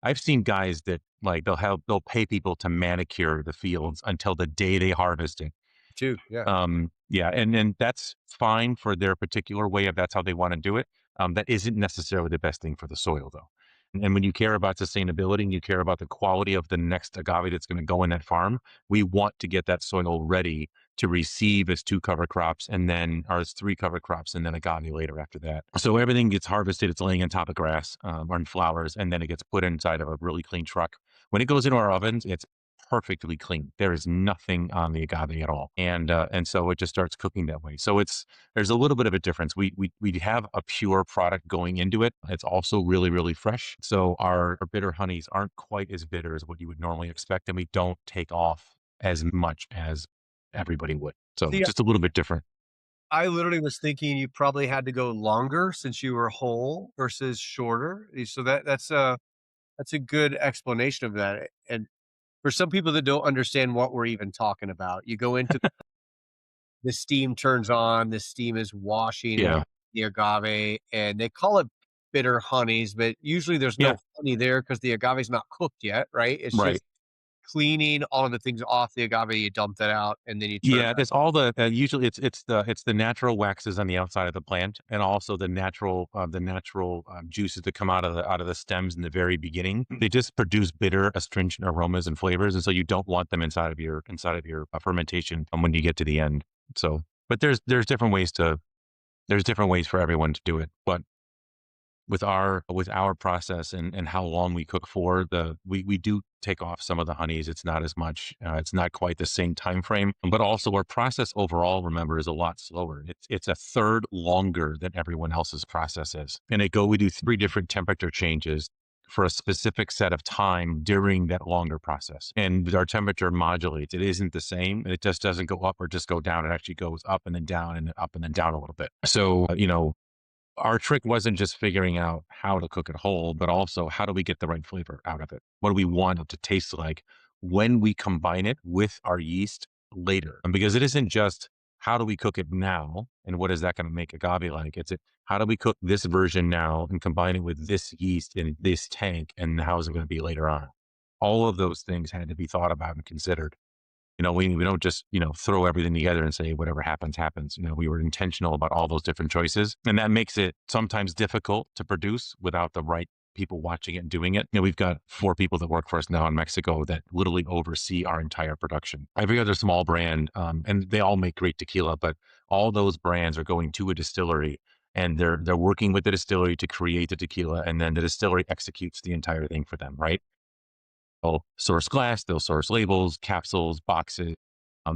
I've seen guys that like they'll pay people to manicure the fields until the day they harvest it.
too, yeah.
Yeah, and that's fine for their particular way of that's how they want to do it. That isn't necessarily the best thing for the soil, though. And when you care about sustainability and you care about the quality of the next agave that's going to go in that farm, we want to get that soil ready to receive as 2 cover crops and then, or as 3 cover crops and then agave later after that. So everything gets harvested, it's laying on top of grass or in flowers, and then it gets put inside of a really clean truck. When it goes into our ovens, it's perfectly clean. There is nothing on the agave at all, and so it just starts cooking that way. So there's a little bit of a difference. We have a pure product going into it. It's also really fresh. So our bitter honeys aren't quite as bitter as what you would normally expect, and we don't take off as much as everybody would. So
See,
just a little bit different.
I literally was thinking you probably had to go longer since you were whole versus shorter. So that's a good explanation of that. And for some people that don't understand what we're even talking about, you go into the steam turns on, the steam is washing
Yeah.
the agave, and they call it bitter honeys, but usually there's
Yeah.
no honey there because the agave's not cooked yet, right? It's
Right.
just cleaning all of the things off the agave, you dump that out, and then you turn it
Yeah, there's all the usually it's the natural waxes on the outside of the plant, and also the natural juices that come out of the stems in the very beginning. They just produce bitter, astringent aromas and flavors, and so you don't want them inside of your fermentation when you get to the end. So, but there's different ways for everyone to do it. But with our process and how long we cook for, we do take off some of the honeys. It's not as much, it's not quite the same time frame, but also our process overall, remember, is a lot slower. It's a third longer than everyone else's process is. And we do 3 different temperature changes for a specific set of time during that longer process. And our temperature modulates. It isn't the same. It just doesn't go up or just go down. It actually goes up and then down and then up and then down a little bit. So, our trick wasn't just figuring out how to cook it whole, but also how do we get the right flavor out of it? What do we want it to taste like when we combine it with our yeast later? And because it isn't just how do we cook it now and what is that going to make agave like? How do we cook this version now and combine it with this yeast in this tank, and how is it going to be later on? All of those things had to be thought about and considered. We don't just, throw everything together and say whatever happens, happens. We were intentional about all those different choices. And that makes it sometimes difficult to produce without the right people watching it and doing it. We've got 4 people that work for us now in Mexico that literally oversee our entire production. Every other small brand, and they all make great tequila, but all those brands are going to a distillery and they're working with the distillery to create the tequila, and then the distillery executes the entire thing for them, right? They'll source glass, they'll source labels, capsules, boxes.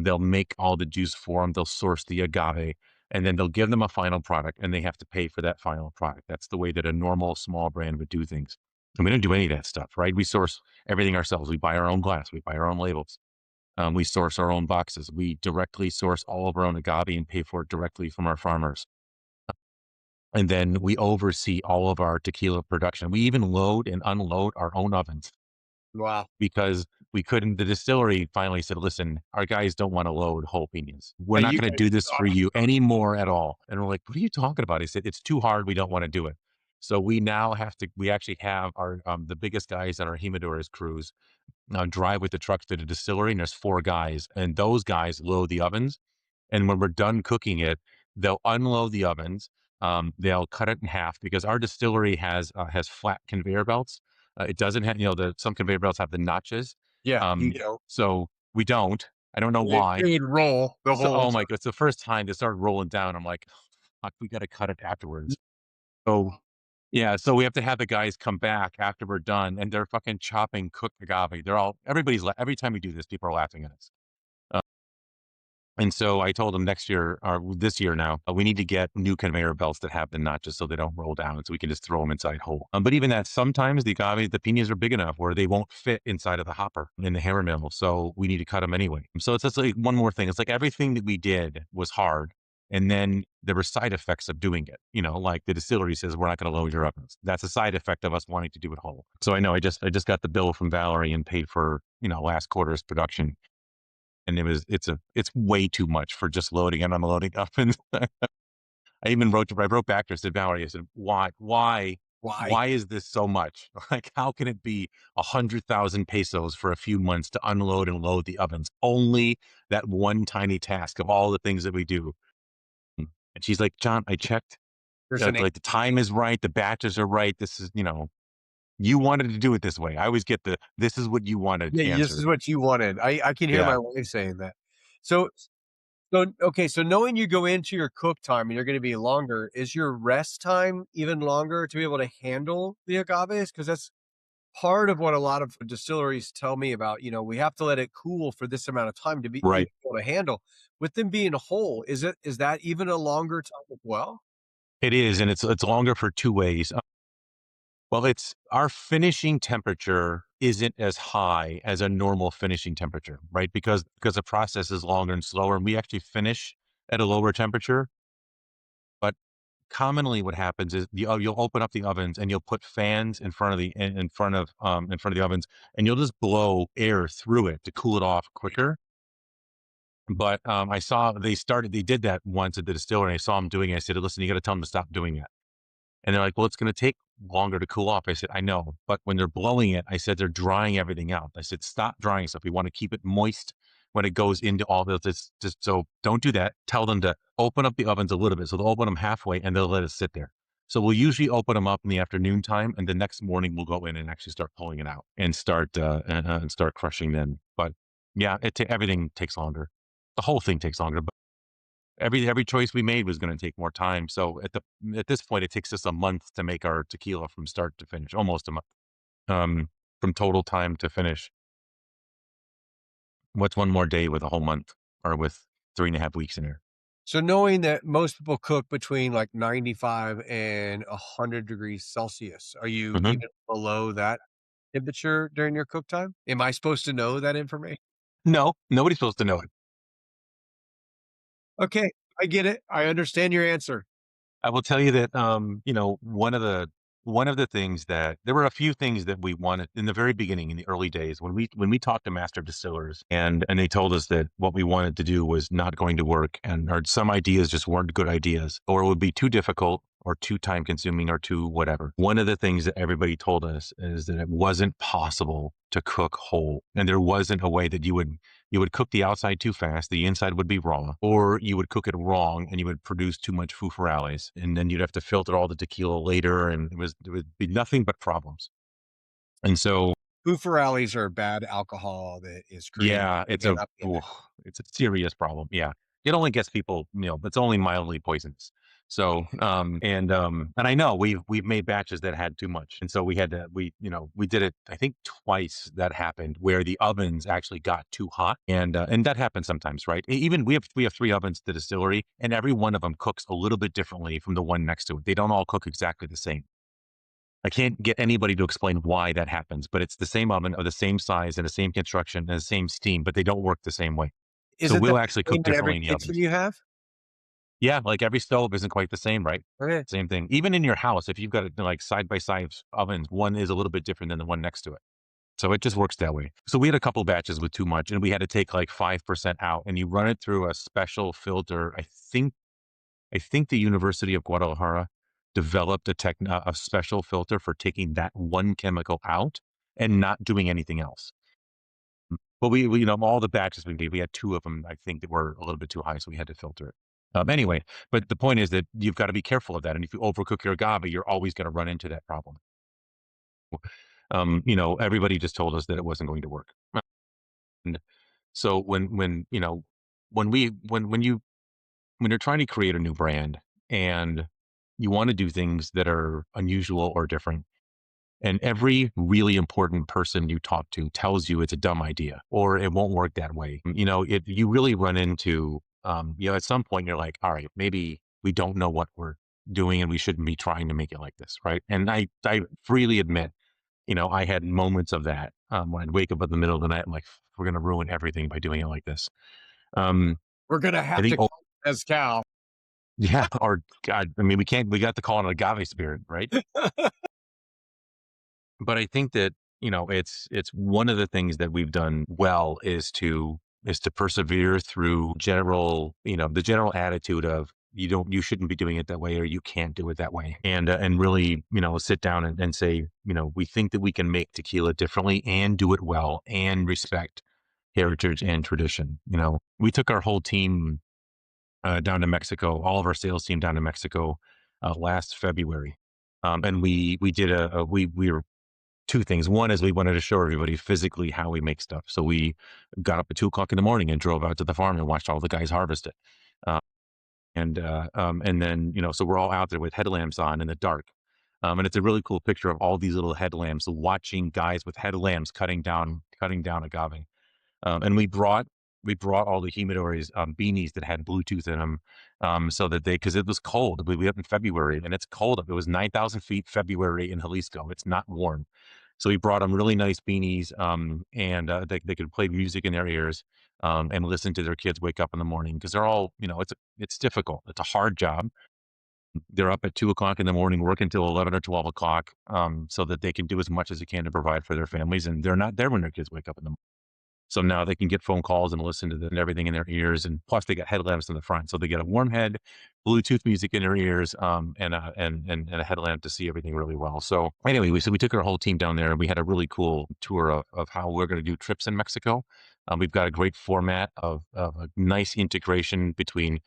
They'll make all the juice for them. They'll source the agave, and then they'll give them a final product, and they have to pay for that final product. That's the way that a normal small brand would do things. And we don't do any of that stuff, right? We source everything ourselves. We buy our own glass. We buy our own labels. We source our own boxes. We directly source all of our own agave and pay for it directly from our farmers. And then we oversee all of our tequila production. We even load and unload our own ovens
wow.
because the distillery finally said, listen, our guys don't want to load whole pinions. We're
Yeah,
not
you
going to
guys
do
should
this for you anymore at all. And we're like, what are you talking about? He said, it's too hard. We don't want to do it. So we actually have the biggest guys on our humidors crews now drive with the trucks to the distillery, and there's 4 guys, and those guys load the ovens. And when we're done cooking it, they'll unload the ovens. They'll cut it in half because our distillery has flat conveyor belts. It doesn't have, some conveyor belts have the notches.
yeah, you
Um,
know,
so we don't. I don't know
they
why.
would roll the
So,
whole
oh my
time.
god, it's the first time they started rolling down. I'm like, fuck, we got to cut it afterwards. So yeah, so we have to have the guys come back after we're done, and they're fucking chopping cooked agave. Every time we do this, people are laughing at us. And so I told them next year or this year now, we need to get new conveyor belts that have the notches so they don't roll down, so we can just throw them inside whole. But even that, sometimes the agave, the pinas are big enough where they won't fit inside of the hopper in the hammer mill. So we need to cut them anyway. So it's just like one more thing. It's like everything that we did was hard. And then there were side effects of doing it. Like the distillery says, we're not going to load your ovens. That's a side effect of us wanting to do it whole. So I know I just got the bill from Valerie and paid for, last quarter's production, and it's way too much for just loading and unloading ovens. I wrote back to her, said, Valerie, I said,
Why?
why is this so much? Like, how can it be 100,000 pesos for a few months to unload and load the ovens? Only that one tiny task of all the things that we do. And she's like, John, I checked.
There's an
Like the time is right. The batches are right. This is, you wanted to do it this way. I always get this is what you wanted
yeah, this
answer.
is what you wanted. I can hear
Yeah.
my wife saying that. So okay, so knowing you go into your cook time and you're gonna be longer, is your rest time even longer to be able to handle the agaves? Because that's part of what a lot of distilleries tell me about, we have to let it cool for this amount of time to be
Right.
able to handle. With them being whole, is that even a longer time as well?
It is. And it's longer for 2 ways. Well, it's our finishing temperature isn't as high as a normal finishing temperature, right? Because the process is longer and slower, and we actually finish at a lower temperature. But commonly, what happens is you'll open up the ovens and you'll put fans in front of in front of the ovens, and you'll just blow air through it to cool it off quicker. But I saw they did that once at the distillery. And I saw them doing it. I said, "Listen, you got to tell them to stop doing it." And they're like, "Well, it's going to take longer to cool off." I said, "I know, but when they're blowing it," I said, "they're drying everything out." I said, "Stop drying stuff. We want to keep it moist when it goes into all this. Just so don't do that. Tell them to open up the ovens a little bit." So they'll open them halfway and they'll let it sit there. So we'll usually open them up in the afternoon time, and the next morning we'll go in and actually start pulling it out and start crushing then. But yeah, everything takes longer. The whole thing takes longer. Every choice we made was gonna take more time, so at this point, it takes us a month to make our tequila from start to finish, almost a month, um, from total time to finish. What's one more day with a whole month or with 3.5 weeks in there?
So knowing that most people cook between like 95 and 100 degrees Celsius, are you
Mhm.
even below that temperature during your cook time? Am I supposed to know that information?
No, nobody's supposed to know it.
Okay, I get it. I understand your answer.
I will tell you that, one of the things that there were a few things that we wanted in the very beginning, in the early days, when we talked to master distillers and they told us that what we wanted to do was not going to work, and or some ideas just weren't good ideas, or it would be too difficult or too time consuming or too whatever. One of the things that everybody told us is that it wasn't possible to cook whole, and there wasn't a way that you would cook the outside too fast, the inside would be raw, or you would cook it wrong and you would produce too much fufurales, and then you'd have to filter all the tequila later, and it would be nothing but problems. And so,
Buffarellis are bad alcohol that is created
yeah,
to get up in
oof, it's a serious problem. Yeah, it only gets people, it's only mildly poisonous. So, and I know we've made batches that had too much, and so we did it. I think twice that happened where the ovens actually got too hot, and that happens sometimes, right? Even we have 3 ovens at the distillery, and every one of them cooks a little bit differently from the one next to it. They don't all cook exactly the same. I can't get anybody to explain why that happens, but it's the same oven of the same size and the same construction and the same steam, but they don't work the same way.
Is
So
it the
we'll actually
same
cook
in
differently
every
in the
kitchen
ovens.
you have?
Yeah, like every stove isn't quite the same, right?
Okay.
Same thing. Even in your house, if you've got like side by side ovens, one is a little bit different than the one next to it. So it just works that way. So we had a couple batches with too much, and we had to take like 5% out, and you run it through a special filter. I think the University of Guadalajara developed a special filter for taking that one chemical out and not doing anything else. But all the batches we made, we had 2 of them, I think, that were a little bit too high, so we had to filter it. Anyway, but the point is that you've got to be careful of that, and if you overcook your agave, you're always gonna run into that problem. Everybody just told us that it wasn't going to work. And so when we when you're trying to create a new brand and you want to do things that are unusual or different, and every really important person you talk to tells you it's a dumb idea or it won't work that way. You really run into, at some point you're like, all right, maybe we don't know what we're doing and we shouldn't be trying to make it like this. Right. And I freely admit, I had moments of that, when I'd wake up in the middle of the night. I'm like, we're going to ruin everything by doing it like this. Um,
We're gonna
I
have
think,
to call mezcal.
yeah, or God, I mean, we got to call it an agave spirit, right? But I think that, it's one of the things that we've done well is to persevere through the general attitude of you shouldn't be doing it that way or you can't do it that way. And really, sit down and say, we think that we can make tequila differently and do it well and respect heritage and tradition. We took our whole team down to Mexico, all of our sales team down to Mexico last February. And we did we were 2 things. One is we wanted to show everybody physically how we make stuff. So we got up at 2 o'clock in the morning and drove out to the farm and watched all the guys harvest it. Uh, and then, so we're all out there with headlamps on in the dark. And it's a really cool picture of all these little headlamps watching guys with headlamps cutting down agave. And we brought all the humidores, beanies that had Bluetooth in them, so that because it was cold. We up in February and it's cold up. It was 9,000 feet February in Jalisco. It's not warm. So we brought them really nice beanies, and they could play music in their ears, and listen to their kids wake up in the morning because they're all, it's difficult. It's a hard job. They're up at 2 o'clock in the morning, working till 11 or 12 o'clock, so that they can do as much as they can to provide for their families. And they're not there when their kids wake up in the morning. So now they can get phone calls and listen to and everything in their ears, and plus they got headlamps in the front, so they get a warm head, Bluetooth music in their ears, and a headlamp to see everything really well. So anyway, we took our whole team down there, and we had a really cool tour of how we're going to do trips in Mexico. We've got a great format of a nice integration between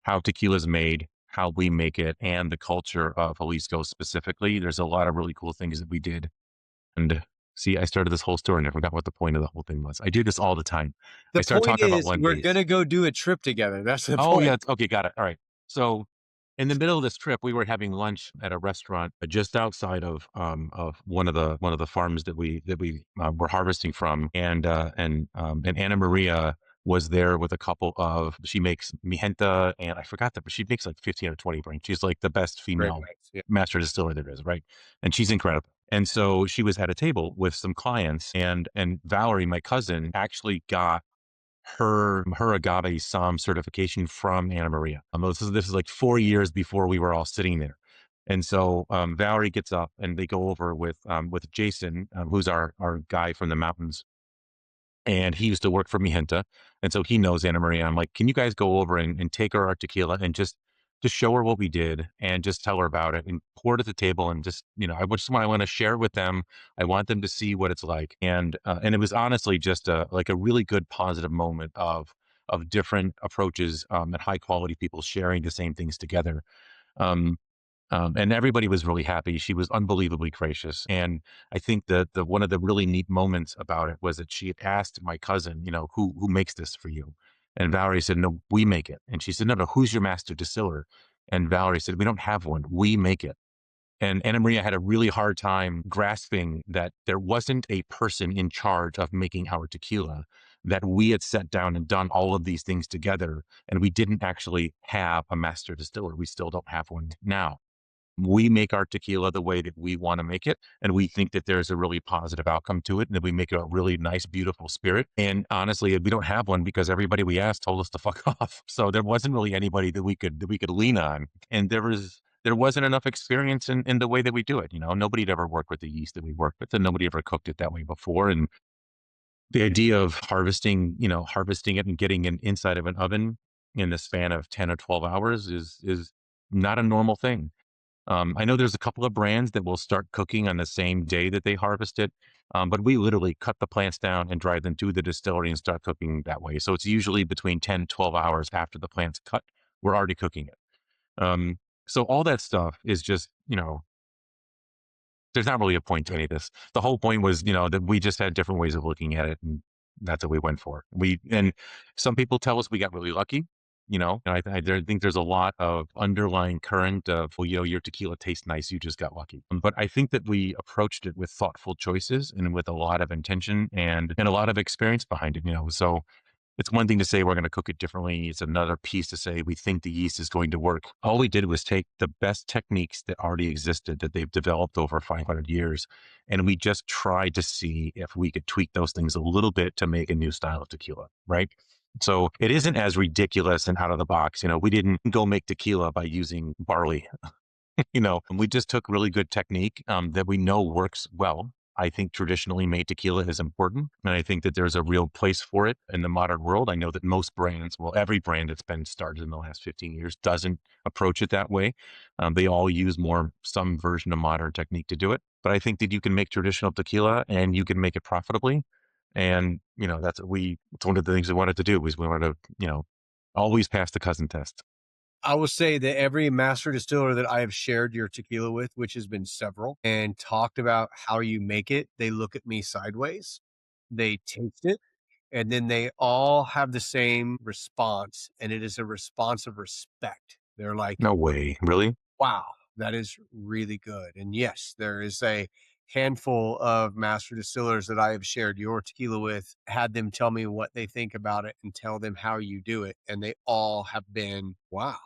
how tequila is made, how we make it, and the culture of Jalisco specifically. There's a lot of really cool things that we did, and see, I started this whole story and I forgot what the point of the whole thing was. I do this all the time. I
The
start
point
talking about
is
one
we're
base.
gonna go do a trip together. That's the
Oh
point.
yeah, okay, got it. All right. So in the middle of this trip, we were having lunch at a restaurant just outside of one of the farms that we were harvesting from, and Anna Maria was there with a couple of. She makes mijenta, and I forgot that, but she makes like 15 or 20 brands. She's like the best
Great
female
mix. Yeah.
master distiller there is, right? And she's incredible. And so she was at a table with some clients, and Valerie, my cousin, actually got her agave som certification from Anna Maria. This is like 4 years before we were all sitting there. And so Valerie gets up and they go over with Jason, who's our guy from the mountains, and he used to work for Mijenta, and so he knows Anna Maria. I'm like, can you guys go over and take her our tequila and just show her what we did and just tell her about it and pour it at the table and just, I want to share it with them. I want them to see what it's like. And it was honestly just like a really good positive moment of different approaches, and high quality people sharing the same things together. Um, and everybody was really happy. She was unbelievably gracious. And I think that the one of the really neat moments about it was that she had asked my cousin, who makes this for you? And Valerie said, no, we make it. And she said, no, no, who's your master distiller? And Valerie said, we don't have one. We make it. And Anna Maria had a really hard time grasping that there wasn't a person in charge of making our tequila, that we had sat down and done all of these things together. And we didn't actually have a master distiller. We still don't have one now. We make our tequila the way that we want to make it. And we think that there's a really positive outcome to it. And that we make it a really nice, beautiful spirit. And honestly, we don't have one because everybody we asked told us to fuck off. So there wasn't really anybody that we could lean on. And there wasn't enough experience in the way that we do it. Nobody had ever worked with the yeast that we work with, and nobody ever cooked it that way before. And the idea of harvesting it and getting it inside of an oven in the span of 10 or 12 hours is not a normal thing. I know there's a couple of brands that will start cooking on the same day that they harvest it, but we literally cut the plants down and drive them to the distillery and start cooking that way. So it's usually between 10 and 12 hours after the plant's cut, we're already cooking it. So all that stuff is just, there's not really a point to any of this. The whole point was, that we just had different ways of looking at it, and that's what we went for. And some people tell us we got really lucky, and I think there's a lot of underlying current of, well, your tequila tastes nice, you just got lucky. But I think that we approached it with thoughtful choices and with a lot of intention and a lot of experience behind it. So it's one thing to say we're going to cook it differently. It's another piece to say we think the yeast is going to work. All we did was take the best techniques that already existed that they've developed over 500 years, and we just tried to see if we could tweak those things a little bit to make a new style of tequila, right? So it isn't as ridiculous and out of the box. We didn't go make tequila by using barley. We just took really good technique, that we know works well. I think traditionally made tequila is important. And I think that there's a real place for it in the modern world. I know that most brands, well, every brand that's been started in the last 15 years doesn't approach it that way. They all use some version of modern technique to do it. But I think that you can make traditional tequila and you can make it profitably. And, it's one of the things we wanted to do was we wanted to, always pass the cousin test.
I will say that every master distiller that I have shared your tequila with, which has been several, and talked about how you make it, they look at me sideways. They taste it, and then they all have the same response, and it is a response of respect. They're like,
No way. Really?
wow, that is really good. And yes, there is a handful of master distillers that I have shared your tequila with, had them tell me what they think about it and tell them how you do it. And they all have been, wow,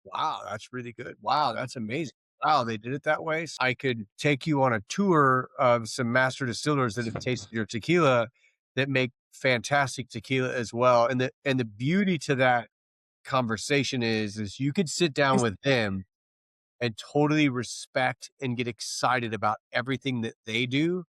wow, that's really good. Wow, that's amazing. wow, they did it that way. So I could take you on a tour of some master distillers that have tasted your tequila that make fantastic tequila as well. And the beauty to that conversation is you could sit down with them and totally respect and get excited about everything that they do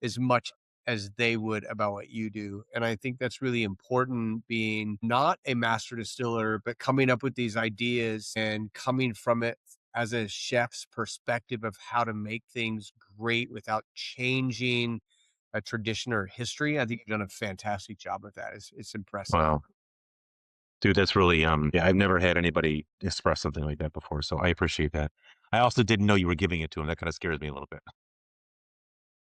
as much as they would about what you do. And I think that's really important, being not a master distiller, but coming up with these ideas and coming from it as a chef's perspective of how to make things great without changing a tradition or history. I think you've done a fantastic job with that. It's impressive.
Wow. Dude, that's really, yeah, I've never had anybody express something like that before, so I appreciate that. I also didn't know you were giving it to him. That kind of scares me a little bit,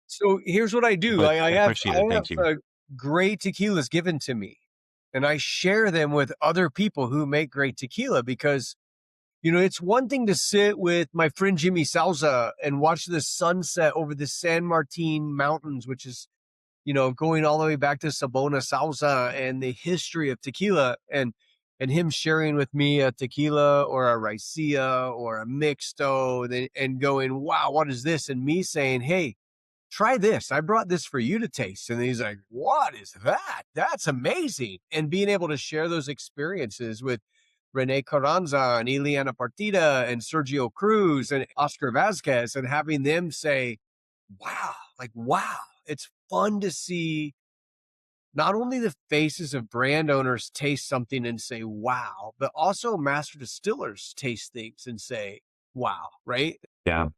So here's what I do.
but
I, I
I
have
appreciate
I
it.
have
Thank you.
great tequilas given to me, and I share them with other people who make great tequila because it's one thing to sit with my friend Jimmy Salza and watch the sunset over the San Martin Mountains, which is going all the way back to Sabona Salsa and the history of tequila, and him sharing with me a tequila or a raicilla or a mixto, and going, wow, what is this? And me saying, hey, try this. I brought this for you to taste. And he's like, what is that? That's amazing. And being able to share those experiences with Rene Carranza and Ileana Partida and Sergio Cruz and Oscar Vasquez, and having them say, wow, like, wow, it's fun to see not only the faces of brand owners taste something and say, wow, but also master distillers taste things and say, wow, right?
Yeah.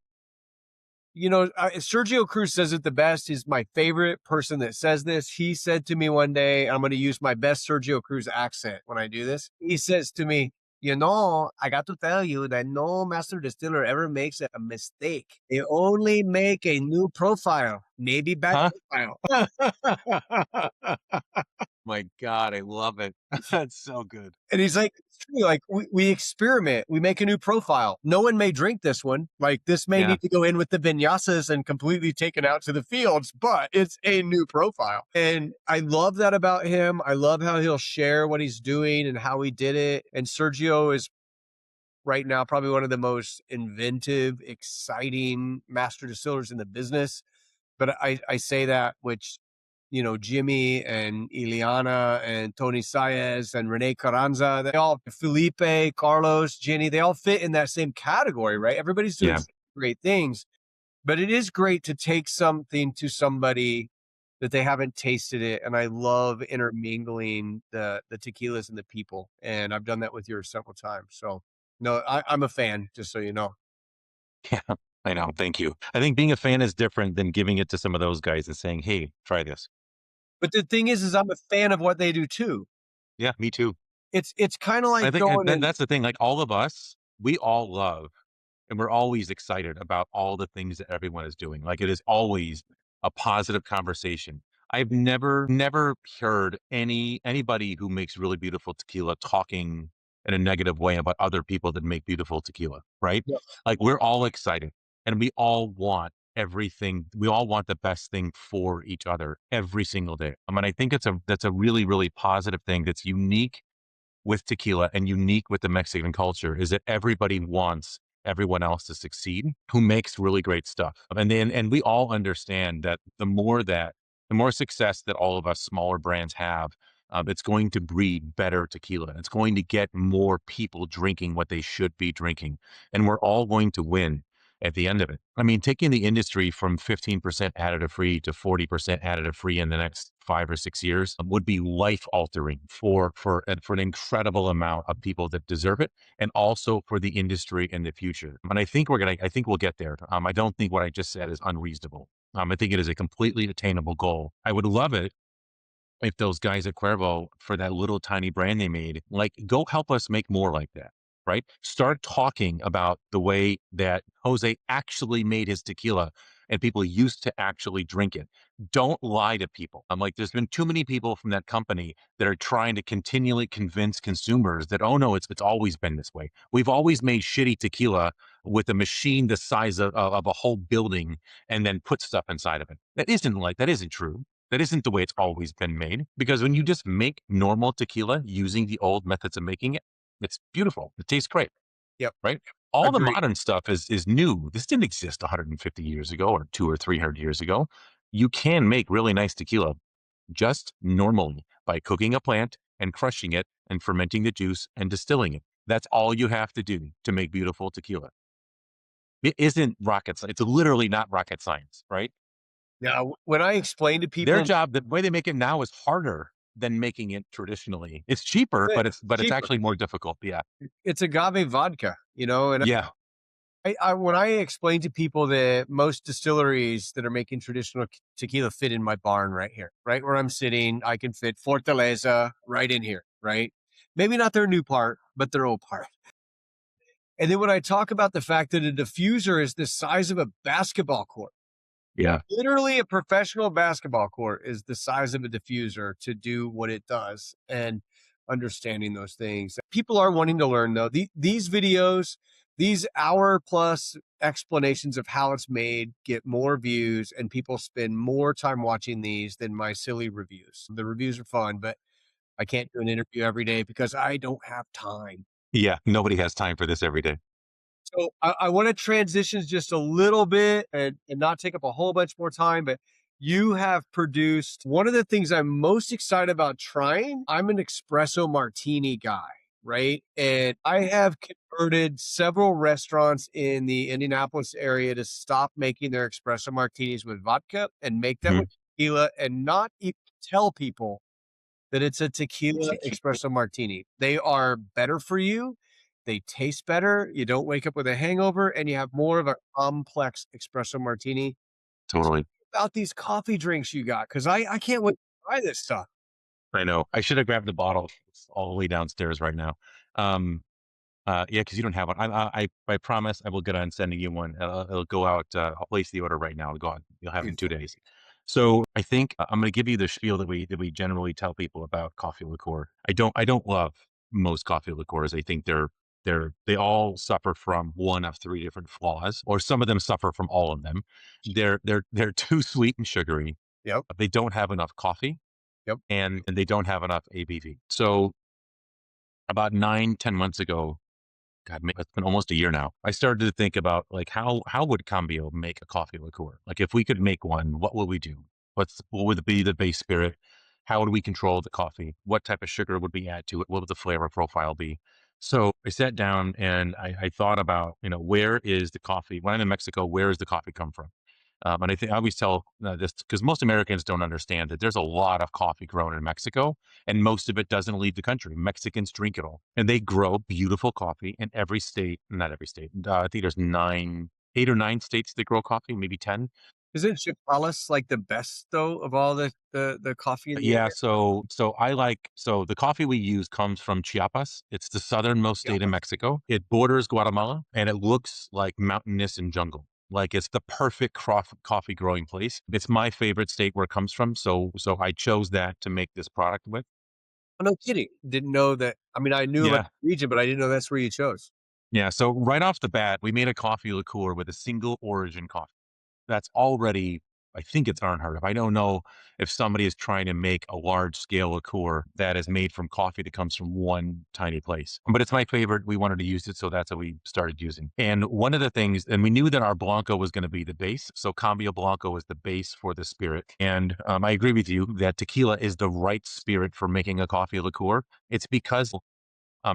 Sergio Cruz says it the best. He's my favorite person that says this. He said to me one day, I'm going to use my best Sergio Cruz accent when I do this. He says to me, I got to tell you that no master distiller ever makes a mistake. They only make a new profile, maybe bad
Huh?
profile.
My God, I love it. That's so good.
And he's like, it's true. Like we experiment, we make a new profile. No one may drink this one. Like this may
Yeah.
need to go in with the vinyasas and completely taken out to the fields, but it's a new profile. And I love that about him. I love how he'll share what he's doing and how he did it. And Sergio is right now probably one of the most inventive, exciting master distillers in the business. But I say that, which Jimmy and Ileana and Tony Saez and Rene Carranza, they all, Felipe, Carlos, Jenny, they all fit in that same category, right? Everybody's doing
Yeah.
great things, but it is great to take something to somebody that they haven't tasted it. And I love intermingling the tequilas and the people. And I've done that with yours several times. So no, I'm a fan, just so you know.
Yeah. I know. Thank you. I think being a fan is different than giving it to some of those guys and saying, "Hey, try this."
But the thing is I'm a fan of what they do too.
Yeah, me too.
It's kind of
I
like
think, and
going
then
and
that's the thing, like, all of us, we all love and we're always excited about all the things that everyone is doing. Like, it is always a positive conversation. I've never heard anybody who makes really beautiful tequila talking in a negative way about other people that make beautiful tequila, right?
Yep.
Like, we're all excited and we all want everything. We all want the best thing for each other every single day. I mean, I think that's a really, really positive thing that's unique with tequila and unique with the Mexican culture, is that everybody wants everyone else to succeed who makes really great stuff. And we all understand that the more success that all of us smaller brands have, it's going to breed better tequila. It's going to get more people drinking what they should be drinking. And we're all going to win at the end of it. I mean, taking the industry from 15% additive free to 40% additive free in the next 5 or 6 years would be life altering for an incredible amount of people that deserve it, and also for the industry in the future. And I think we'll get there. I don't think what I just said is unreasonable. I think it is a completely attainable goal. I would love it if those guys at Cuervo, for that little tiny brand they made, like, go help us make more like that, right? Start talking about the way that Jose actually made his tequila and people used to actually drink it. Don't lie to people. I'm like, there's been too many people from that company that are trying to continually convince consumers that, oh no, it's always been this way. We've always made shitty tequila with a machine the size of a whole building and then put stuff inside of it. That isn't true. That isn't the way it's always been made, because when you just make normal tequila using the old methods of making it, it's beautiful. It tastes great,
Yep.
right? All the
Agreed.
modern stuff is new. This didn't exist 150 years ago or 2 or 300 years ago. You can make really nice tequila just normally by cooking a plant and crushing it and fermenting the juice and distilling it. That's all you have to do to make beautiful tequila. It isn't rocket science. It's literally not rocket science, right?
Now, when I explain to
Their
people,
job, the way they make it now is harder than making it traditionally. It's cheaper,
it's
but it's
cheaper.
actually more difficult. Yeah.
It's agave vodka, and
Yeah.
when I explain to people that most distilleries that are making traditional tequila fit in my barn right here, right where I'm sitting, I can fit Fortaleza right in here, right? Maybe not their new part, but their old part. And then when I talk about the fact that a diffuser is the size of a basketball court,
Yeah.
literally a professional basketball court is the size of a diffuser to do what it does, and understanding those things. People are wanting to learn though. These videos, these hour plus explanations of how it's made get more views, and people spend more time watching these than my silly reviews. The reviews are fun, but I can't do an interview every day because I don't have time.
Yeah. Nobody has time for this every day.
So I want to transition just a little bit and not take up a whole bunch more time, but you have produced one of the things I'm most excited about trying. I'm an espresso martini guy, right? And I have converted several restaurants in the Indianapolis area to stop making their espresso martinis with vodka and make that
Mhm.
with tequila, and not even tell people that it's a tequila espresso martini. They are better for you. They taste better. You don't wake up with a hangover, and you have more of a complex espresso martini.
Totally.
About these coffee drinks you got, because I can't wait to try this stuff.
I know. I should have grabbed the bottle. It's all the way downstairs right now. Um, yeah, because you don't have one. I promise I will get on sending you one. It'll go out. I'll place the order right now. It'll go out. You'll have it in 2 days. So I think I'm going to give you the spiel that we generally tell people about coffee liqueur. I don't love most coffee liqueurs. I think they all suffer from one of three different flaws, or some of them suffer from all of them. They're too sweet and sugary.
Yep,
They don't have enough coffee,
yep.
and they don't have enough ABV. So about 9, 10 months ago, God, it's been almost a year now. I started to think about like how would Cambio make a coffee liqueur? Like if we could make one, what would we do? What would be the base spirit? How would we control the coffee? What type of sugar would we add to it? What would the flavor profile be? So I sat down and I thought about, where is the coffee? When I'm in Mexico, where does the coffee come from? And I think I always tell this because most Americans don't understand that there's a lot of coffee grown in Mexico, and most of it doesn't leave the country. Mexicans drink it all, and they grow beautiful coffee in every state. Not every state. I think there's 8 or 9 states that grow coffee, maybe 10.
Isn't Chipola's like the best though of all the coffee in the
Yeah,
area?
so the coffee we use comes from Chiapas. It's the southernmost
Yep.
state in Mexico. It borders Guatemala and it looks like mountainous and jungle. Like it's the perfect coffee growing place. It's my favorite state where it comes from, so I chose that to make this product with.
Oh, no kidding. Didn't know that. I mean, I knew about
Yeah.
the region, but I didn't know that's where you chose.
Yeah, so right off the bat, we made a coffee liqueur with a single origin coffee. That's already, I think it's unheard of. I don't know if somebody is trying to make a large scale liqueur that is made from coffee that comes from one tiny place. But it's my favorite. We wanted to use it, so that's what we started using. And one of the things, and we knew that our Blanco was going to be the base. So Cambio Blanco is the base for the spirit. And I agree with you that tequila is the right spirit for making a coffee liqueur. It's because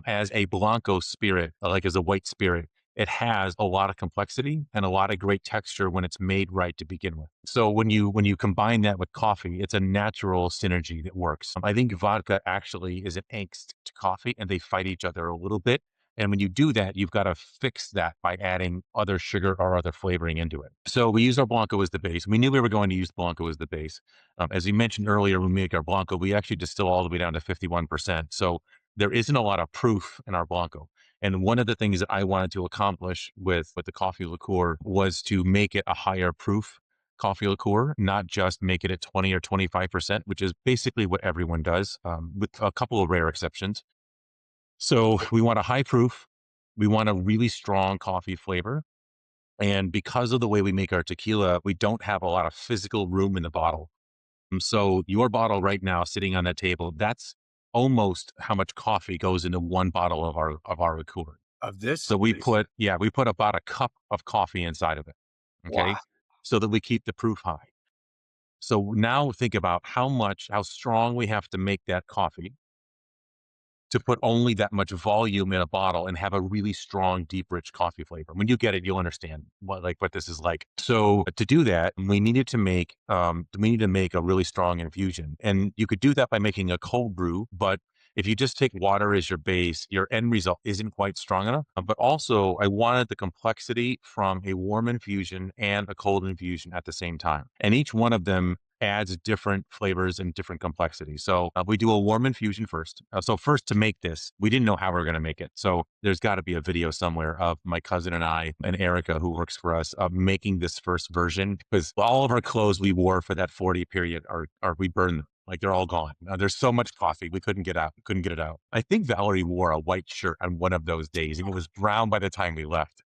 as a Blanco spirit, like as a white spirit, it has a lot of complexity and a lot of great texture when it's made right to begin with. So when you combine that with coffee, it's a natural synergy that works. I think vodka actually is an angst to coffee, and they fight each other a little bit. And when you do that, you've got to fix that by adding other sugar or other flavoring into it. So we use our Blanco as the base. We knew we were going to use Blanco as the base. As we mentioned earlier, when we make our Blanco, we actually distill all the way down to 51%. So there isn't a lot of proof in our Blanco. And one of the things that I wanted to accomplish with the coffee liqueur was to make it a higher proof coffee liqueur, not just make it at 20 or 25%, which is basically what everyone does, with a couple of rare exceptions. So we want a high proof, we want a really strong coffee flavor. And because of the way we make our tequila, we don't have a lot of physical room in the bottle. So your bottle right now sitting on that table, that's almost how much coffee goes into one bottle of our liqueur.
Of this?
So we put about a cup of coffee inside of it.
Wow.
Okay. So that we keep the proof high. So now think about how strong we have to make that coffee to put only that much volume in a bottle and have a really strong, deep, rich coffee flavor. When you get it, you'll understand what this is like. So to do that, we need to make a really strong infusion. And you could do that by making a cold brew, but if you just take water as your base, your end result isn't quite strong enough. But also, I wanted the complexity from a warm infusion and a cold infusion at the same time. And each one of them adds different flavors and different complexities. So we do a warm infusion first. So first to make this, we didn't know how we were going to make it. So there's got to be a video somewhere of my cousin and I and Erica, who works for us, making this first version because all of our clothes we wore for that 40 period are we burned them. Like they're all gone. There's so much coffee. We couldn't get out. Couldn't get it out. I think Valerie wore a white shirt on one of those days and it was brown by the time we left.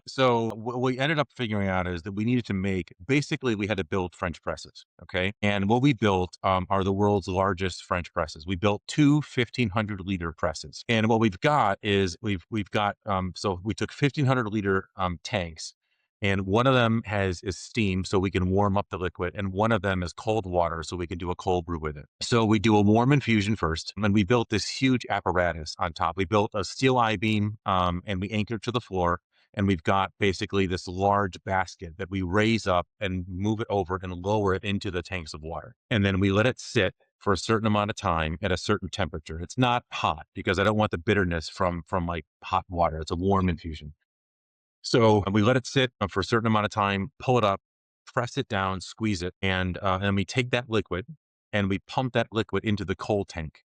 So what we ended up figuring out is that we needed to basically we had to build French presses. Okay. And what we built are the world's largest French presses. We built two 1,500 liter presses. And what we've got is we've got, so we took 1,500 liter tanks and one of them is steam so we can warm up the liquid. And one of them is cold water so we can do a cold brew with it. So we do a warm infusion first. And we built this huge apparatus on top. We built a steel I-beam and we anchored to the floor and we've got basically this large basket that we raise up and move it over and lower it into the tanks of water. And then we let it sit for a certain amount of time at a certain temperature. It's not hot because I don't want the bitterness from like hot water. It's a warm infusion. So we let it sit for a certain amount of time, pull it up, press it down, squeeze it, and we take that liquid and we pump that liquid into the cold tank.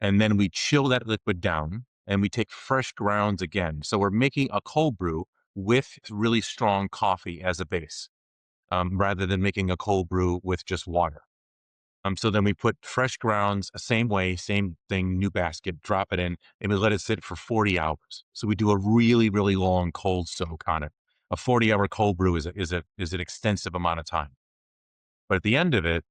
And then we chill that liquid down and we take fresh grounds again. So we're making a cold brew with really strong coffee as a base, rather than making a cold brew with just water. So then we put fresh grounds, same way, same thing, new basket, drop it in, and we let it sit for 40 hours. So we do a really, really long cold soak on it. A 40-hour cold brew is an extensive amount of time. But at the end of it,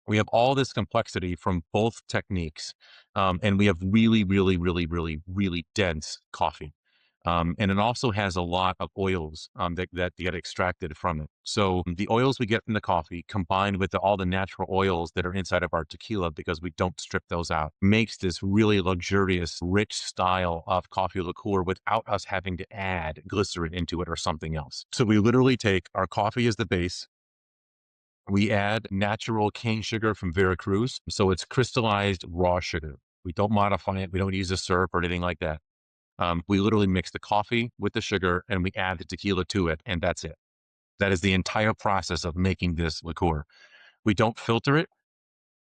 we have all this complexity from both techniques, and we have really, really, really, really, really dense coffee. And it also has a lot of oils that get extracted from it. So the oils we get from the coffee combined with all the natural oils that are inside of our tequila, because we don't strip those out, makes this really luxurious, rich style of coffee liqueur without us having to add glycerin into it or something else. So we literally take our coffee as the base. We add natural cane sugar from Veracruz. So it's crystallized raw sugar. We don't modify it. We don't use a syrup or anything like that. We literally mix the coffee with the sugar and we add the tequila to it, and that's it. That is the entire process of making this liqueur. We don't filter it,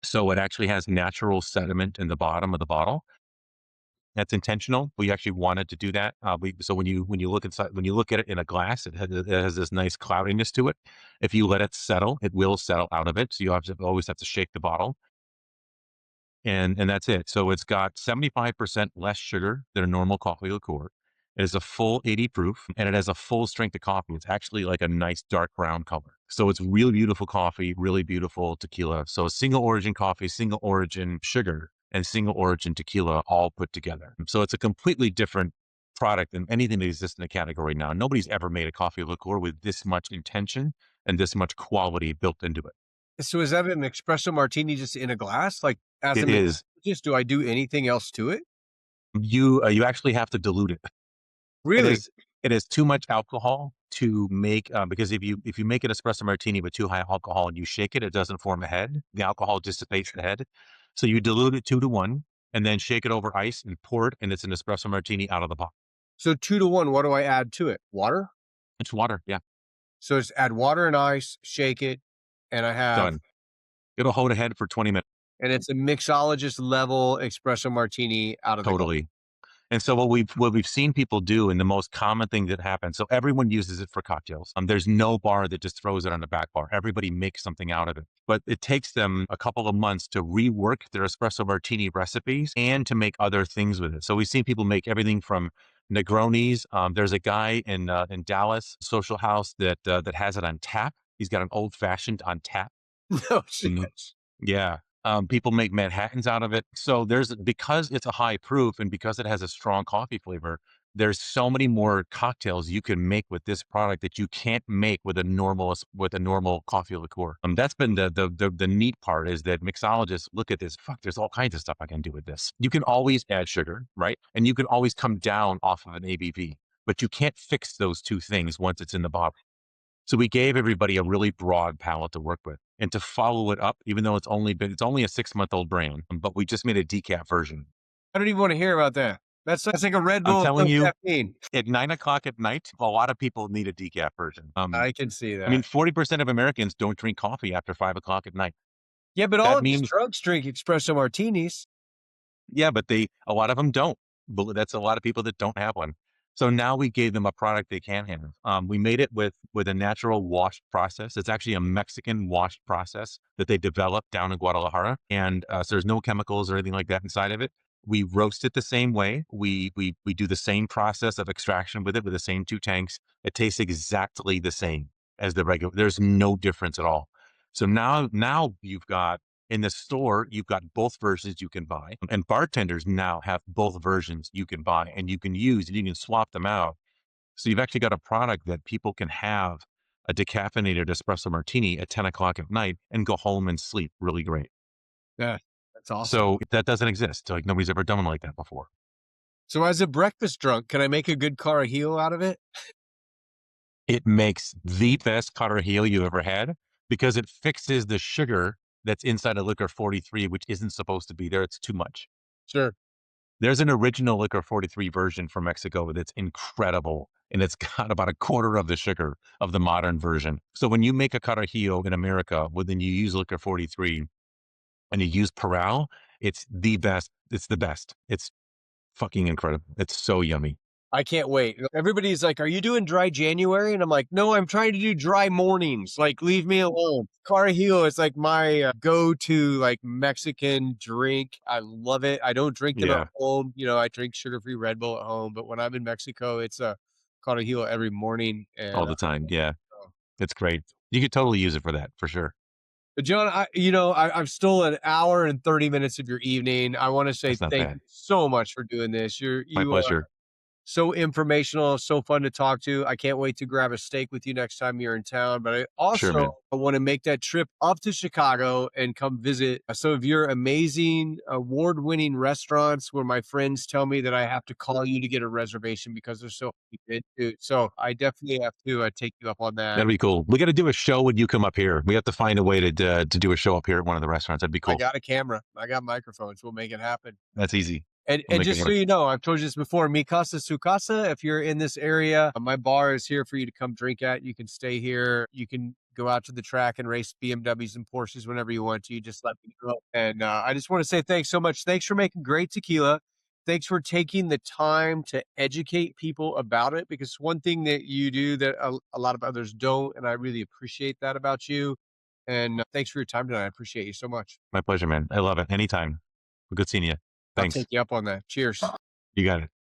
so it actually has natural sediment in the bottom of the bottle. That's intentional. We actually wanted to do that. So when you look inside, when you look at it in a glass, it has this nice cloudiness to it. If you let it settle, it will settle out of it. So you always have to shake the bottle. And that's it. So it's got 75% less sugar than a normal coffee liqueur. It is a full 80 proof and it has a full strength of coffee. It's actually like a nice dark brown color. So it's really beautiful coffee, really beautiful tequila. So single origin coffee, single origin sugar, and single origin tequila all put together. So it's a completely different product than anything that exists in the category now. Nobody's ever made a coffee liqueur with this much intention and this much quality built into it.
So is that an espresso martini just in a glass? Like, as a
It is.
mixologist, do I do anything else to it?
You actually have to dilute it. It
Really?
is it is too much alcohol to make, because if you make an espresso martini with too high alcohol and you shake it, it doesn't form a head. The alcohol dissipates the head. So you dilute it 2 to 1 and then shake it over ice and pour it, and it's an espresso martini out of the box.
So 2 to 1, what do I add to it? Water?
It's water. Yeah,
So just add water and ice, shake it, and I have,
done. It'll hold a head for 20 minutes.
and it's a mixologist level espresso martini out of the glass.
Totally. And so what we've seen people do, and the most common thing that happens, so everyone uses it for cocktails. There's no bar that just throws it on the back bar. Everybody makes something out of it. But it takes them a couple of months to rework their espresso martini recipes and to make other things with it. So we've seen people make everything from Negronis. There's a guy in Dallas, Social House, that has it on tap. He's got an old fashioned on tap.
No shit.
Mhm. Yeah. People make Manhattans out of it. So because it's a high proof and because it has a strong coffee flavor, there's so many more cocktails you can make with this product that you can't make with a normal coffee liqueur. That's been the neat part, is that mixologists look at this. Fuck, there's all kinds of stuff I can do with this. You can always add sugar, right? And you can always come down off of an ABV, but you can't fix those two things once it's in the bottle. So we gave everybody a really broad palette to work with, and to follow it up, even though it's only a 6-month-old brand, but we just made a decaf version.
I don't even want to hear about that. That's like a Red
I'm
Bull with
telling
no
you,
caffeine.
at 9 o'clock at night, a lot of people need a decaf version.
I can see
I mean,
that.
40% of Americans don't drink coffee after 5 o'clock at night.
Yeah, but all
That
of these
means,
drunks drink espresso martinis.
yeah, but a lot of them don't. But that's a lot of people that don't have one. So now we gave them a product they can have. We made it with a natural wash process. It's actually a Mexican wash process that they developed down in Guadalajara, and so there's no chemicals or anything like that inside of it. We roast it the same way. We do the same process of extraction with it, with the same 2 tanks. It tastes exactly the same as the regular. There's no difference at all. So now you've got, in the store, you've got both versions you can buy, and bartenders now have both versions you can buy, and you can use, and you can swap them out. So you've actually got a product that people can have a decaffeinated espresso martini at 10 o'clock at night and go home and sleep really great.
Yeah, that's awesome.
So that doesn't exist. Like, nobody's ever done one like that before.
So as a breakfast drunk, can I make a good Carajillo out of it?
It makes the best Carajillo you ever had, because it fixes the sugar that's inside a liquor 43, which isn't supposed to be there. It's too much.
Sure.
There's an original liquor 43 version from Mexico that's incredible, and it's got about a quarter of the sugar of the modern version. So when you make a Carajillo in America, well, then you use liquor 43 and you use Peral, it's the best. It's the best. It's fucking incredible. It's so yummy.
I can't wait. Everybody's like, "Are you doing dry January?" And I'm like, "No, I'm trying to do dry mornings. Like, leave me alone." Carajillo is like my go-to like Mexican drink. I love it. I don't drink them at
Yeah,
home. You know, I drink sugar-free Red Bull at home, but when I'm in Mexico, it's a Carajillo every morning.
all
And
the time. Yeah,
uh,
it's great. You could totally use it for that, for sure.
but John, I've stolen an hour and 30 minutes of your evening. I want to say
That's not
thank you
bad.
so much for doing this.
My pleasure.
So informational, so fun to talk to. I can't wait to grab a steak with you next time you're in town. But I
Sure,
also
man.
want to make that trip up to Chicago and come visit some of your amazing award-winning restaurants where my friends tell me that I have to call you to get a reservation because they're so good too. So I definitely have to take you up on that.
That'd be cool. We got to do a show when you come up here. We have to find a way to do a show up here at one of the restaurants. That'd be
I
cool.
got a camera. I got microphones. We'll make it happen.
That's easy.
And
We'll make it
just so
work.
you know, I've told you this before, Mi Casa Su Casa. If you're in this area, my bar is here for you to come drink at. You can stay here. You can go out to the track and race BMWs and Porsches whenever you want to. You just let me know. And I just want to say thanks so much. Thanks for making great tequila. Thanks for taking the time to educate people about it, because one thing that you do that a lot of others don't, and I really appreciate that about you. And thanks for your time tonight. I appreciate you so much.
My pleasure, man. I love it. Anytime. Good seeing you.
I'll
Thanks.
take you up on that. Cheers.
You got it.